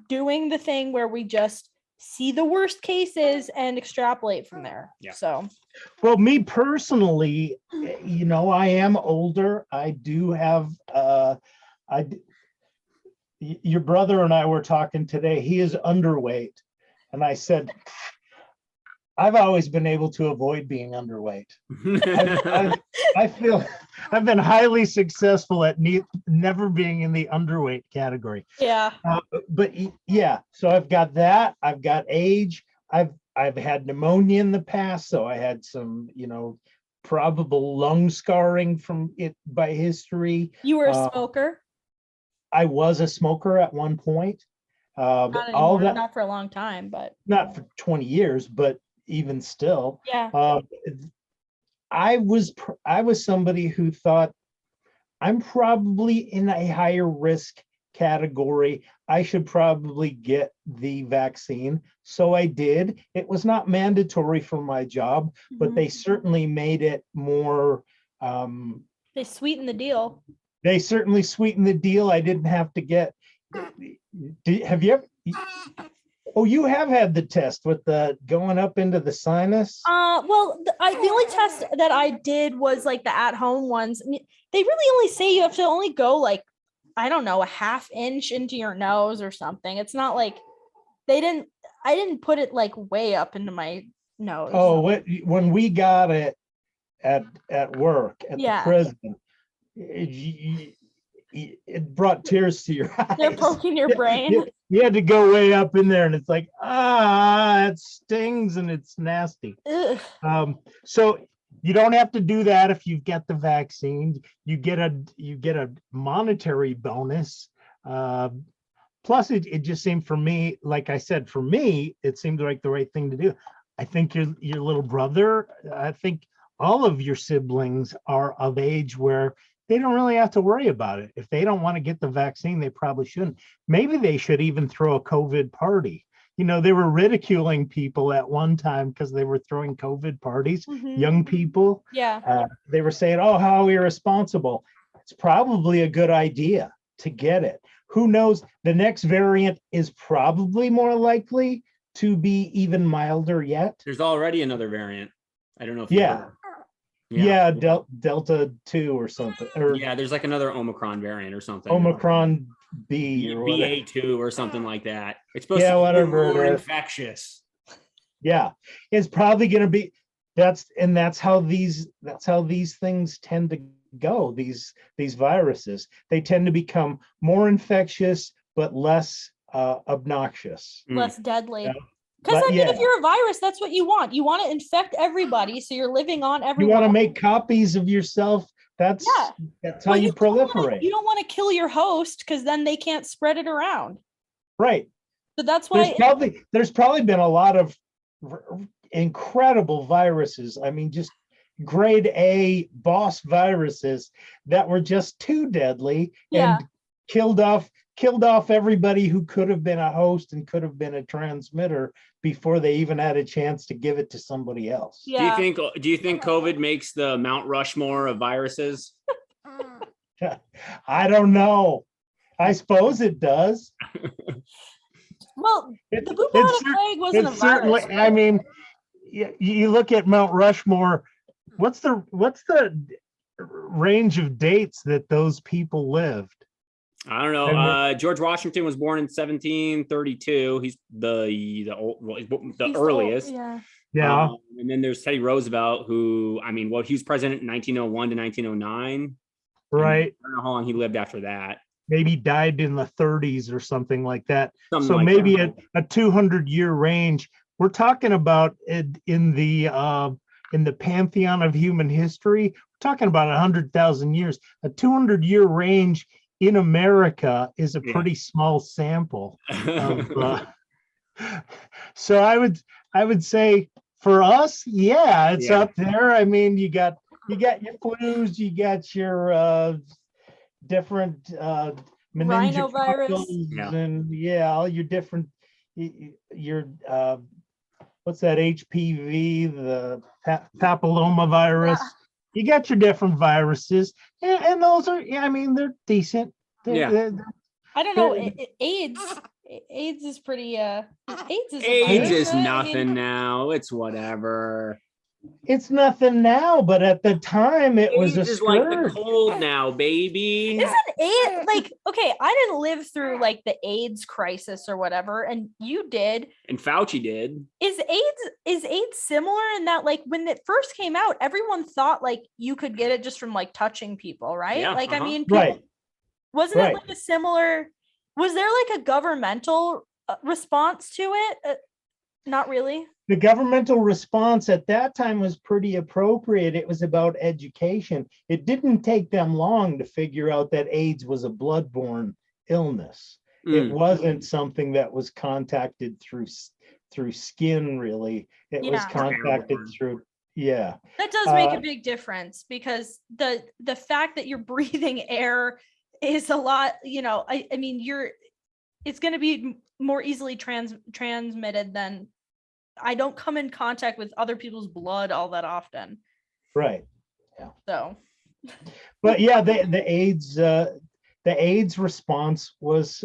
doing the thing where we just see the worst cases and extrapolate from there. Yeah. So, well, me personally, I am older. I do have, your brother and I were talking today. He is underweight. And I said, I've always been able to avoid being underweight. I feel I've been highly successful at never being in the underweight category. yeah. But yeah, so I've got that. I've got age. I've had pneumonia in the past, so I had some, probable lung scarring from it by history. You were a smoker? I was a smoker at one point. Not All anymore, that, not for a long time, but not for 20 years, but even still. yeah. I was somebody who thought I'm probably in a higher risk category. I should probably get the vaccine. So I did. It was not mandatory for my job, but they certainly made it more. They sweetened the deal. They certainly sweetened the deal. I didn't have to get. Have you ever? Oh, you have had the test with the going up into the sinus? Well, the only test that I did was like the at-home ones. They really only say you have to only go like, I don't know, a half inch into your nose or something. It's not like I didn't put it like way up into my nose. Oh, when we got it at work at the prison, it brought tears to your eyes. They're poking your brain. You had to go way up in there, and it's like, it stings and it's nasty. So you don't have to do that if you get the vaccine. You get a monetary bonus. Plus, it just seemed for me, like I said, for me, it seemed like the right thing to do. I think your little brother, I think all of your siblings are of age where they don't really have to worry about it. If they don't want to get the vaccine, they probably shouldn't. Maybe they should even throw a COVID party. They were ridiculing people at one time because they were throwing COVID parties, young people. Yeah. They were saying, oh, how irresponsible. It's probably a good idea to get it. Who knows? The next variant is probably more likely to be even milder yet. There's already another variant. I don't know if Yeah, Delta 2 or something. Or there's like another Omicron variant or something. Omicron B or BA2 or something like that. It's supposed to be whatever more infectious. Yeah, it's probably going to be. That's how these things tend to go. These viruses, they tend to become more infectious but less obnoxious, less deadly. Yeah. Because if you're a virus, that's what you want. You want to infect everybody, so you're living on everyone. You want to make copies of yourself. That's how you proliferate. You don't want to kill your host because then they can't spread it around. Right. So that's why there's probably been a lot of incredible viruses. I mean, just grade A boss viruses that were just too deadly and killed off everybody who could have been a host and could have been a transmitter before they even had a chance to give it to somebody else. Yeah. Do you think COVID makes the Mount Rushmore of viruses? I don't know. I suppose it does. Well, the bubonic plague wasn't a virus. I mean, you look at Mount Rushmore. What's the range of dates that those people lived? I don't know. George Washington was born in 1732. He's the earliest. Old, yeah. And then there's Teddy Roosevelt, who he was president in 1901 to 1909. Right. I don't know how long he lived after that. Maybe died in the 30s or something like that. So maybe a 200-year range. We're talking about it in the pantheon of human history. We're talking about 100,000 years. A 200-year range in America is a pretty small sample. So I would say for us, it's up there. I mean, you got your flus, you got your different Rhinovirus. meningococcal and all your different, your what's that, HPV, the papilloma virus. Yeah. You got your different viruses, and those are, I mean, they're decent. They're, I don't know. They're- AIDS is pretty. AIDS is. A AIDS virus, is right? nothing now. It's whatever. it's nothing now, but at the time it was AIDS a is like the scourge. cold now, baby. Isn't AIDS like okay? I didn't live through like the AIDS crisis or whatever, and you did. And Fauci did. Is AIDS similar in that like when it first came out, everyone thought like you could get it just from like touching people, right? Yeah, like I mean, Right. wasn't Right. it like a similar? Was there like a governmental response to it? Not really. The governmental response at that time was pretty appropriate. It was about education. It didn't take them long to figure out that AIDS was a bloodborne illness. It wasn't something that was contacted through skin, really. It was Yeah. contacted through, That does make a big difference because the fact that you're breathing air is a lot, I mean, it's going to be more easily transmitted than I don't come in contact with other people's blood all that often. right. So, But yeah, the AIDS response was,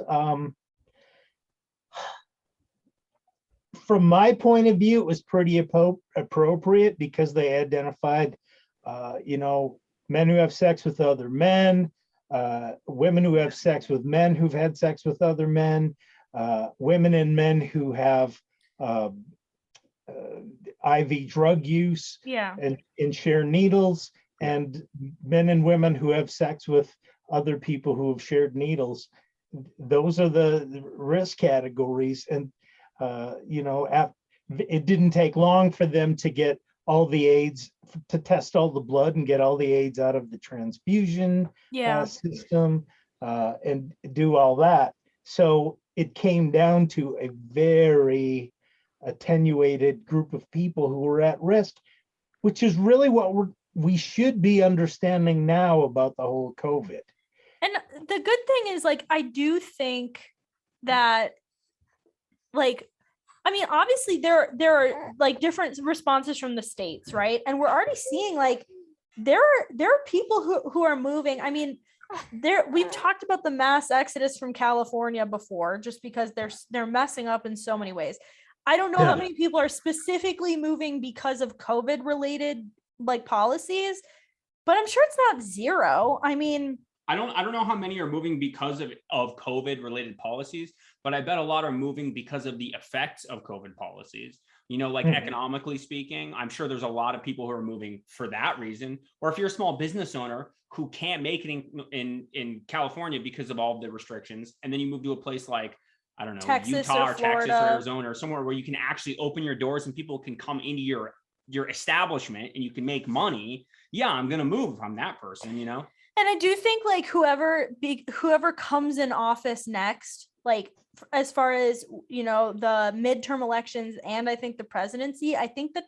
from my point of view, it was pretty appropriate because they identified, men who have sex with other men, women who have sex with men who've had sex with other men, women and men who have IV drug use and share needles, and men and women who have sex with other people who have shared needles. Those are the risk categories. And, it didn't take long for them to get all the AIDS, to test all the blood and get all the AIDS out of the transfusion system and do all that. So it came down to a very attenuated group of people who were at risk, which is really what we should be understanding now about the whole COVID. and the good thing is like, I do think that like, I mean, obviously there are like different responses from the states, right? And we're already seeing like there are people who are moving. I mean, we've talked about the mass exodus from California before, just because they're messing up in so many ways. I don't know how many people are specifically moving because of COVID related like policies, but I'm sure it's not zero. I mean, I don't know how many are moving because of COVID related policies, but I bet a lot are moving because of the effects of COVID policies. Economically speaking, I'm sure there's a lot of people who are moving for that reason. Or if you're a small business owner who can't make it in California because of all of the restrictions, and then you move to a place like, I don't know, Texas Utah or or Texas or Florida. Arizona or somewhere where you can actually open your doors and people can come into your establishment and you can make money. Yeah, I'm going to move if I'm that person, And I do think like whoever comes in office next, like as far as, the midterm elections and I think the presidency, I think that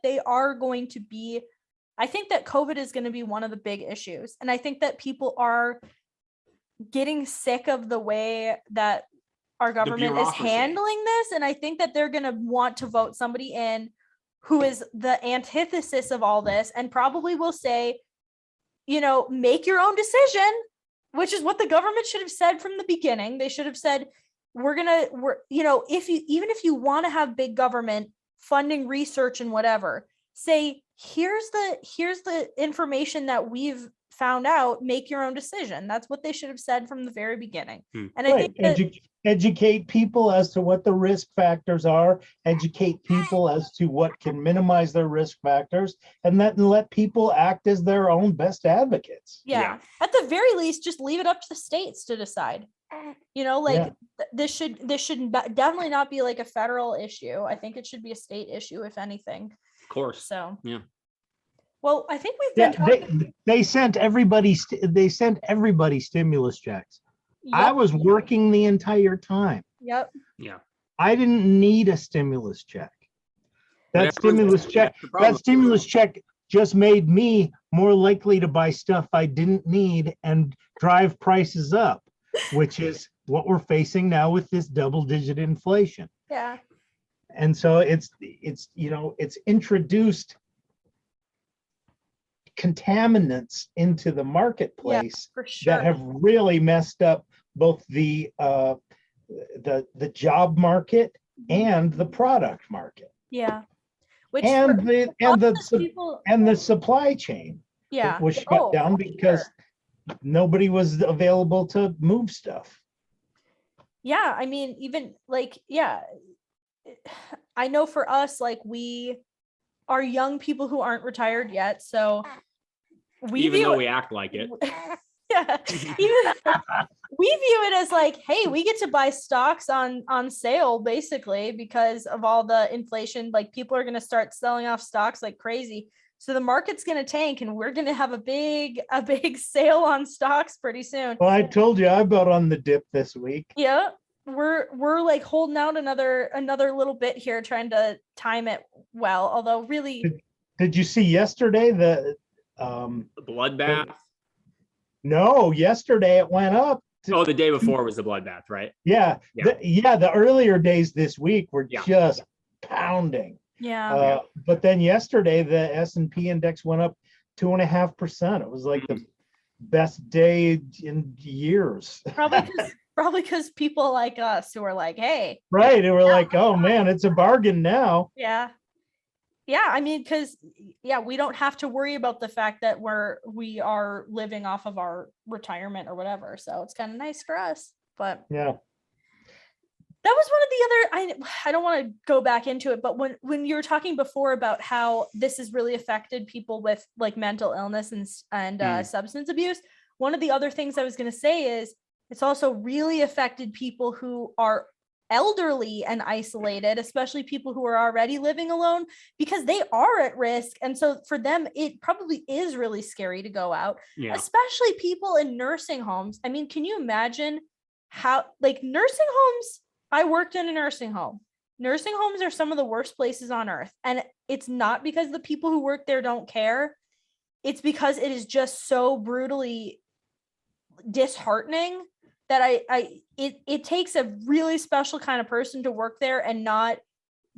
I think that COVID is going to be one of the big issues. And I think that people are getting sick of the way that our government is handling this. And I think that they're going to want to vote somebody in who is the antithesis of all this and probably will say, make your own decision, which is what the government should have said from the beginning. They should have said, if you want to have big government funding research and whatever, say, here's the information that we've found out, make your own decision. That's what they should have said from the very beginning. And I think that educate people as to what the risk factors are, educate people as to what can minimize their risk factors, and then let people act as their own best advocates. At the very least, just leave it up to the states to decide. This should definitely not be like a federal issue. I think it should be a state issue, if anything. Of course. So yeah. Well, I think we've been talking. They sent everybody stimulus checks. Yep. I was working the entire time. Yep. Yeah. I didn't need a stimulus check. That stimulus check just made me more likely to buy stuff I didn't need and drive prices up. which is what we're facing now with this double-digit inflation. Yeah. And so it's it's introduced contaminants into the marketplace For sure. that have really messed up both the job market and the product market. Yeah. Which And people, the supply chain yeah, was shut down because nobody was available to move stuff. Yeah, I mean, even like, yeah, I know for us, like, we are young people who aren't retired yet, so Even though we act like it. yeah, even we view it as like, hey, we get to buy stocks on sale basically because of all the inflation. Like, people are going to start selling off stocks like crazy, so the market's going to tank, and we're going to have a big sale on stocks pretty soon. Well, I told you I bought on the dip this week. Yeah, we're like holding out another little bit here, trying to time it well. Although, really, did you see yesterday The bloodbath? No, yesterday it went up. The day before was the bloodbath, right? Yeah. Yeah. The earlier days this week were Yeah. just pounding. yeah, But then yesterday the S&P index went up 2.5%. It was like the best day in years. probably because people like us who are like, hey, Right. And we're like, oh man, it's a bargain now. yeah, I mean, because we don't have to worry about the fact that we are living off of our retirement or whatever, so it's kind of nice for us. But Yeah. that was one of the other, I don't want to go back into it, but when you were talking before about how this has really affected people with like mental illness and substance abuse, one of the other things I was going to say is it's also really affected people who are elderly and isolated, especially people who are already living alone, because they are at risk. And so for them, it probably is really scary to go out, especially people in nursing homes. I mean, can you imagine how, like, nursing homes? I worked in a nursing home. Nursing homes are some of the worst places on earth. And it's not because the people who work there don't care. It's because it is just so brutally disheartening that it takes a really special kind of person to work there and not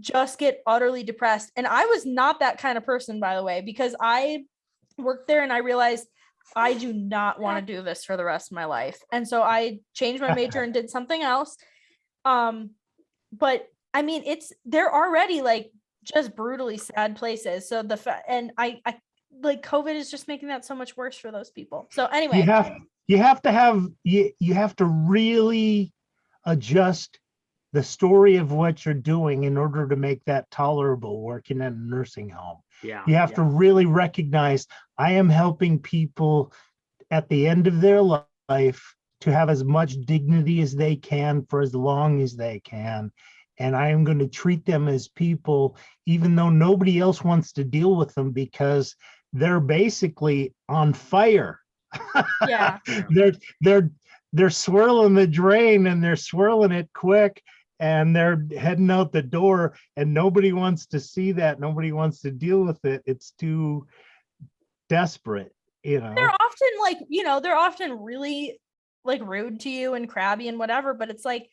just get utterly depressed. And I was not that kind of person, by the way, because I worked there and I realized I do not want to do this for the rest of my life. And so I changed my major and did something else. But I mean, they're already like just brutally sad places. So and I like COVID is just making that so much worse for those people. So anyway, you have to really adjust the story of what you're doing in order to make that tolerable working in a nursing home. Yeah. You have to really recognize I am helping people at the end of their life to have as much dignity as they can for as long as they can. And I am going to treat them as people, even though nobody else wants to deal with them because they're basically on fire. Yeah. They're swirling the drain and they're swirling it quick and they're heading out the door and nobody wants to see that. Nobody wants to deal with it. It's too desperate, you know. They're often like, they're often really like rude to you and crabby and whatever, but it's like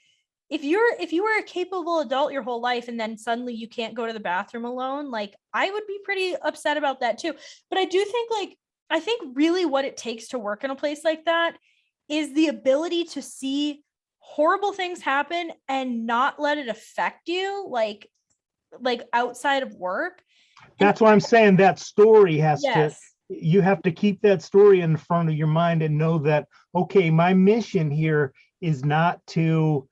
if you were a capable adult your whole life and then suddenly you can't go to the bathroom alone, like I would be pretty upset about that too. But I do think I think really what it takes to work in a place like that is the ability to see horrible things happen and not let it affect you like outside of work. That's why I'm saying that story has Yes. to, you have to keep that story in front of your mind and know that, okay, my mission here is not to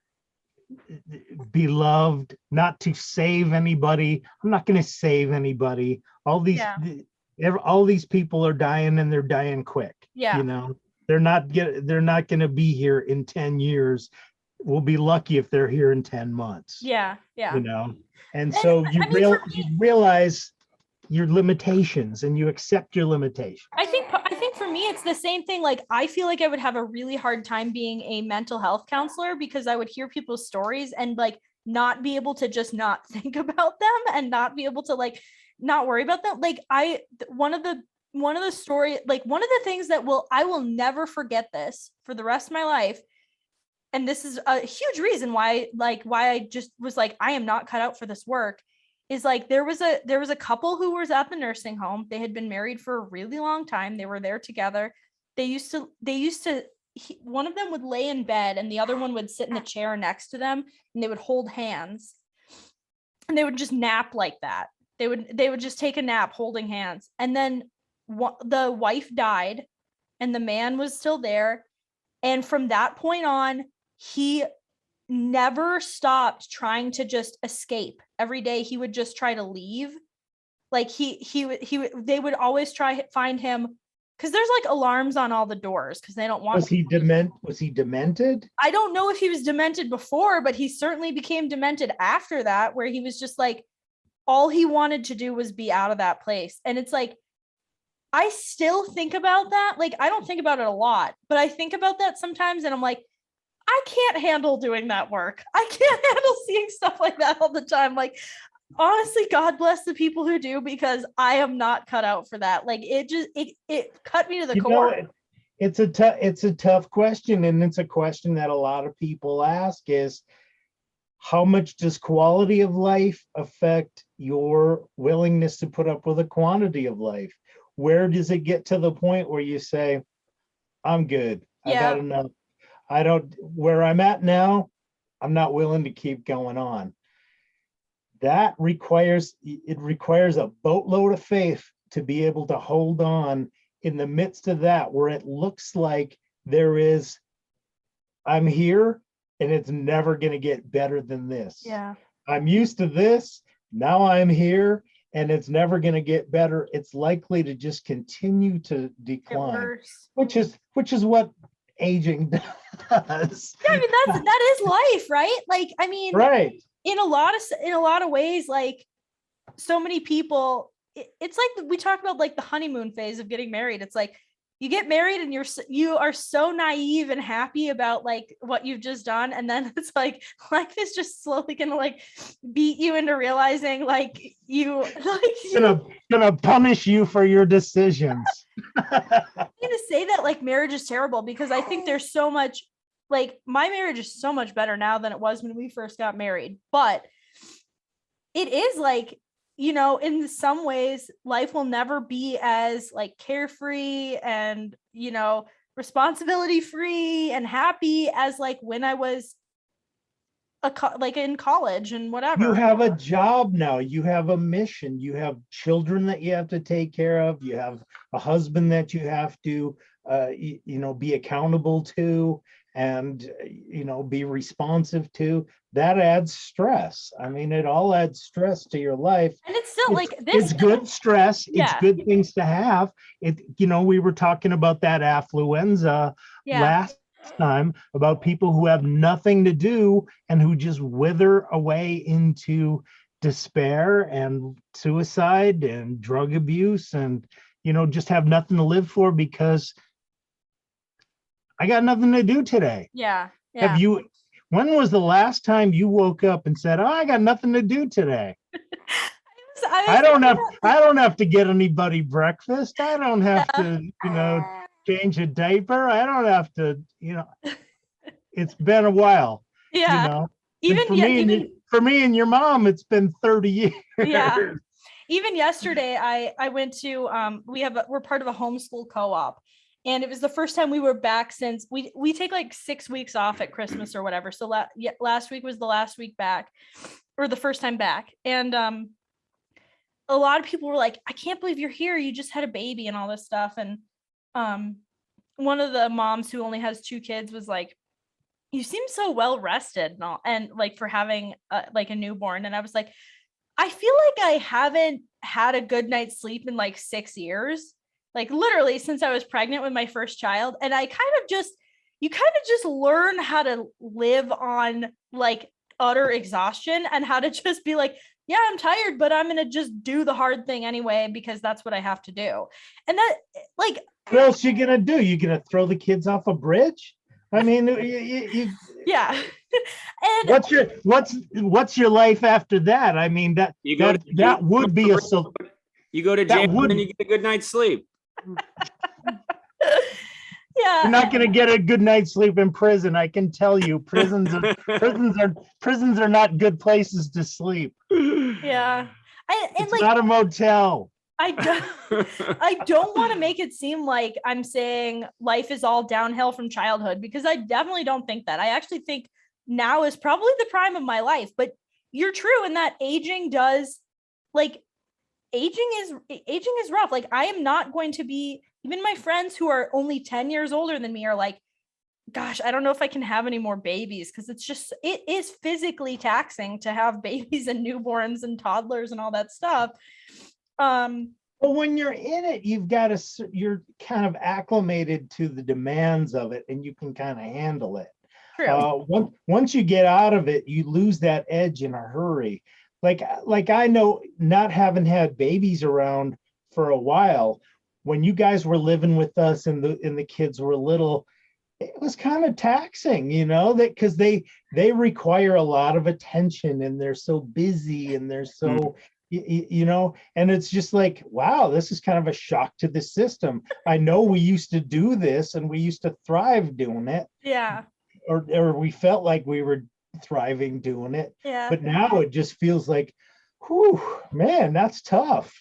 be loved, not to save anybody. I'm not going to save anybody. All these people are dying and they're dying quick. Yeah. You know, they're not going to be here in 10 years. We'll be lucky if they're here in 10 months. Yeah. You know, and so you realize your limitations and you accept your limitations. I think for me it's the same thing. Like I feel like I would have a really hard time being a mental health counselor because I would hear people's stories and like not be able to just not think about them and not be able to like not worry about them. Like one of the story, like one of the things that I will never forget this for the rest of my life and this is a huge reason why I just was like, I am not cut out for this work, is like there was a couple who was at the nursing home. They had been married for a really long time. They were there together. They used to one of them would lay in bed and the other one would sit in the chair next to them, and they would hold hands, and they would just nap like that. They would just take a nap holding hands. And then the wife died and the man was still there. And from that point on, he never stopped trying to just escape. Every day he would just try to leave. Like they would always try to find him, because there's like alarms on all the doors because they don't want. Was he demented? I don't know if he was demented before, but he certainly became demented after that, where he was just like, all he wanted to do was be out of that place. And it's like, I still think about that. Like, I don't think about it a lot, but I think about that sometimes, and I'm like, I can't handle doing that work. I can't handle seeing stuff like that all the time. Like, honestly, God bless the people who do, because I am not cut out for that. Like, it cut me to the core. It's a tough question, and it's a question that a lot of people ask is, how much does quality of life affect your willingness to put up with a quantity of life? Where does it get to the point where you say, I'm good, I've had enough. Where I'm at now, I'm not willing to keep going on. That requires a boatload of faith to be able to hold on in the midst of that, where it looks like I'm here and it's never going to get better than this. Yeah. I'm used to this. Now I'm here and it's never going to get better. It's likely to just continue to decline, which is what aging does. Yeah, I mean, that is life, right? Like, I mean, right. In a lot of ways, like, so many people, it's like we talk about like the honeymoon phase of getting married. It's like you get married and you are so naive and happy about like what you've just done, and then it's like life is just slowly gonna like beat you into realizing like gonna punish you for your decisions. I'm gonna say that like marriage is terrible, because I think there's so much, like, my marriage is so much better now than it was when we first got married, but it is like, you know, in some ways life will never be as like carefree and, you know, responsibility free and happy as like when I was like in college and whatever. You have a job now, you have a mission, you have children that you have to take care of, you have a husband that you have to be accountable to and be responsive to. That adds stress. I mean, it all adds stress to your life. And it's still like this. It's good stress. Yeah. It's good things to have. We were talking about that affluenza last time, about people who have nothing to do and who just wither away into despair and suicide and drug abuse and, just have nothing to live for because I got nothing to do today. Yeah. When was the last time you woke up and said, "Oh, I got nothing to do today"? I don't have to get anybody breakfast. I don't have to, change a diaper. I don't have to, it's been a while. Yeah. For me and your mom, it's been 30 years. Yeah. Even yesterday, I went to we're part of a homeschool co-op. And it was the first time we were back since we take like 6 weeks off at Christmas or whatever. So last week was the last week back, or the first time back. And a lot of people were like, I can't believe you're here. You just had a baby and all this stuff. And one of the moms who only has 2 kids was like, you seem so well rested and like for having like a newborn. And I was like, I feel like I haven't had a good night's sleep in like 6 years. Like literally since I was pregnant with my first child. And you kind of just learn how to live on like utter exhaustion and how to just be like, yeah, I'm tired, but I'm going to just do the hard thing anyway, because that's what I have to do. And that like, what else you going to do? You going to throw the kids off a bridge? I mean, yeah. And what's your life after that? I mean, that would be a, you go to jail and then you get a good night's sleep. Yeah. You're not gonna get a good night's sleep in prison. I can tell you, prisons are not good places to sleep. Yeah. And It's like not a motel. I don't want to make it seem like I'm saying life is all downhill from childhood, because I definitely don't think that. I actually think now is probably the prime of my life, but you're true in that aging is rough. Like, I am not going to be, even my friends who are only 10 years older than me are like, gosh, I don't know if I can have any more babies, because it is physically taxing to have babies and newborns and toddlers and all that stuff. Well, when you're in it, you're kind of acclimated to the demands of it, and you can kind of handle it. True. Once you get out of it, you lose that edge in a hurry. Like I know, not having had babies around for a while, when you guys were living with us and the kids were little, it was kind of taxing, that because they require a lot of attention, and they're so busy, and they're so and it's just like, wow, this is kind of a shock to the system. I know we used to do this and we used to thrive doing it. Yeah. Or we felt like we were thriving doing it. Yeah. But now it just feels like, whew, man, that's tough.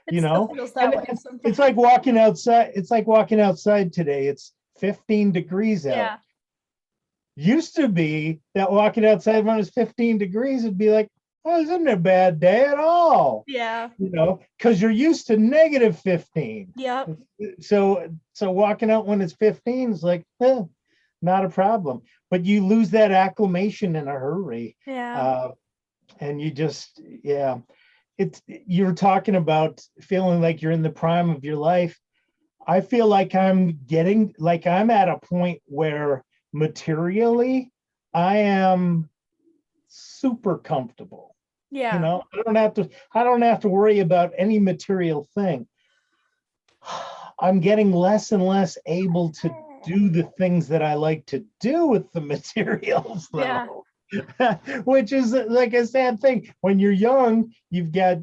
It still feels that way sometimes. It's like walking outside. It's like walking outside today. It's 15 degrees out. Yeah. Used to be that walking outside when it was 15 degrees, it'd be like, oh, this isn't a bad day at all. Yeah. Because you're used to negative 15. Yeah. So walking out when it's 15 is like, not a problem. But you lose that acclimation in a hurry. Yeah. And you just, you're talking about feeling like you're in the prime of your life. I feel like I'm at a point where materially I am super comfortable. Yeah. I don't have to worry about any material thing. I'm getting less and less able to do the things that I like to do with the materials, though. Yeah. Which is like a sad thing. When you're young, you've got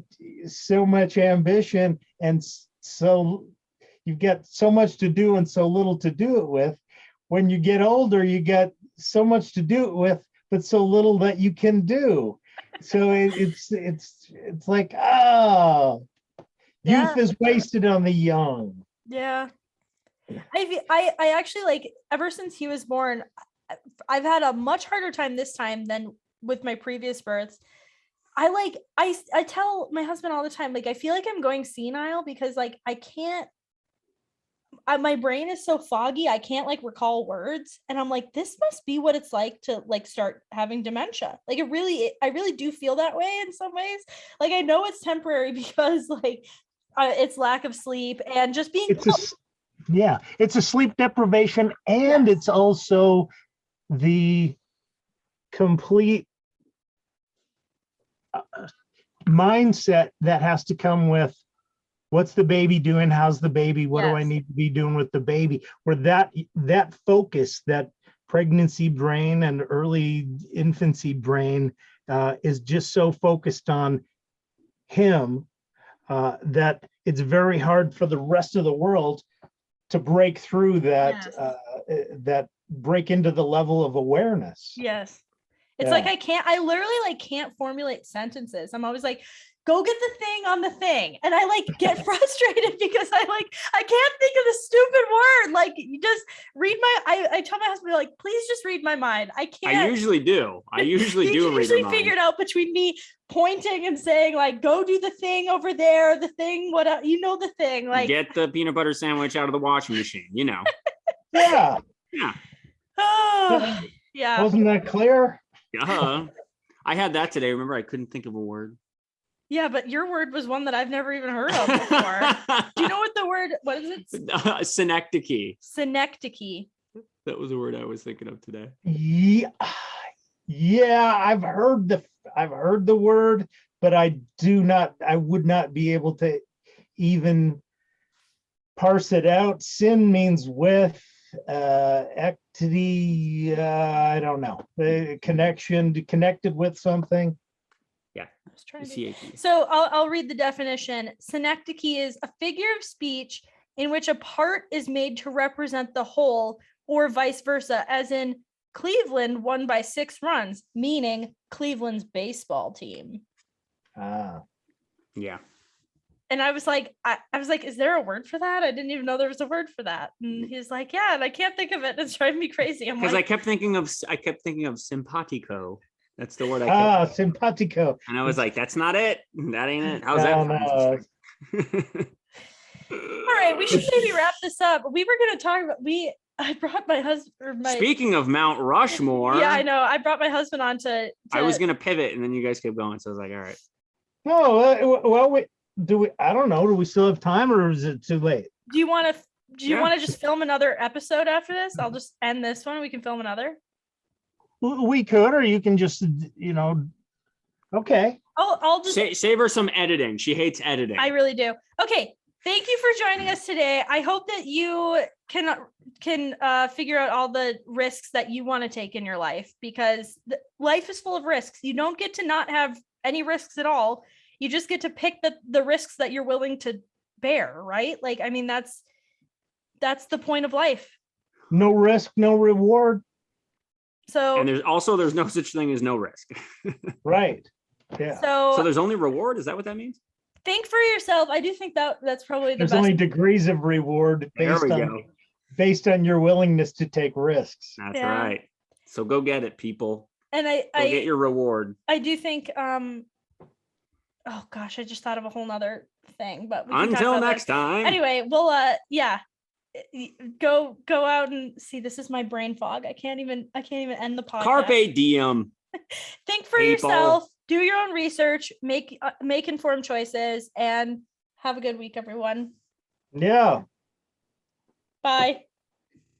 so much ambition, and so you've got so much to do and so little to do it with. When you get older, you got so much to do it with, but so little that you can do. So it's like, youth is wasted on the young. Yeah. I actually, like, ever since he was born, I've had a much harder time this time than with my previous births. I tell my husband all the time, like, I feel like I'm going senile, because like I can't, my brain is so foggy, I can't like recall words, and I'm like, this must be what it's like to like start having dementia. Like, I really do feel that way in some ways. Like, I know it's temporary because like it's lack of sleep and just being it's a sleep deprivation, and it's also the complete mindset that has to come with, what's the baby doing? How's the baby? What do I need to be doing with the baby? Where that focus, that pregnancy brain and early infancy brain is just so focused on him that it's very hard for the rest of the world to break through that, that break into the level of awareness. Yes. It's like I literally like can't formulate sentences. I'm always like, go get the thing on the thing. And I like get frustrated because I can't think of the stupid word. Like, you just read I tell my husband, like, please just read my mind. I can't. I usually do read your mind. Figured out between me pointing and saying, like, go do the thing over there, the thing, the thing. Like, get the peanut butter sandwich out of the washing machine, Yeah. Yeah. Oh, yeah. Wasn't that clear? I had that today. Remember, I couldn't think of a word. Yeah, but your word was one that I've never even heard of before. Do you know what is it? Synecdoche. Synecdoche. That was a word I was thinking of today. Yeah, I've heard the word, but I would not be able to even parse it out. Sin means with, activity, I don't know, connected with something. Yeah, I was trying to. So I'll read the definition. Synecdoche is a figure of speech in which a part is made to represent the whole, or vice versa, as in Cleveland won by 6 runs, meaning Cleveland's baseball team. Ah. Yeah. And I was like, I was like, is there a word for that? I didn't even know there was a word for that. And he's like, yeah, and I can't think of it. It's driving me crazy. I'm Because like, I kept thinking of simpatico. That's the word I kept. Simpatico. And I was like, that's not it. That ain't it. How's No, that? all right, we should maybe wrap this up. We were going to talk about, I brought my husband, or my, Speaking of Mount Rushmore. yeah, I know. I brought my husband on to I was going to pivot and then you guys kept going. So I was like, all right. No, well, I don't know. Do we still have time or is it too late? do you want to Yeah. just film another episode after this? I'll just end this one. We can film another. We could, or you can just, okay. I'll just Save her some editing. She hates editing. I really do. Okay. Thank you for joining us today. I hope that you can figure out all the risks that you want to take in your life, because life is full of risks. You don't get to not have any risks at all. You just get to pick the risks that you're willing to bear, right? Like, I mean, that's the point of life. No risk, no reward. So, and there's no such thing as no risk. Right. Yeah. So there's only reward. Is that what that means? think for yourself. I do think that's probably the There's best. only degrees of reward based on your willingness to take risks. That's Yeah. right. So go get it, people. And Go get your reward. I do think oh gosh, I just thought of a whole nother thing, but we can talk Until about next that. time. Anyway, we'll yeah. Go out and see. This is my brain fog. I can't even end the podcast. Carpe diem. Think for people. yourself, do your own research, make informed choices, and have a good week, everyone. Yeah. Bye.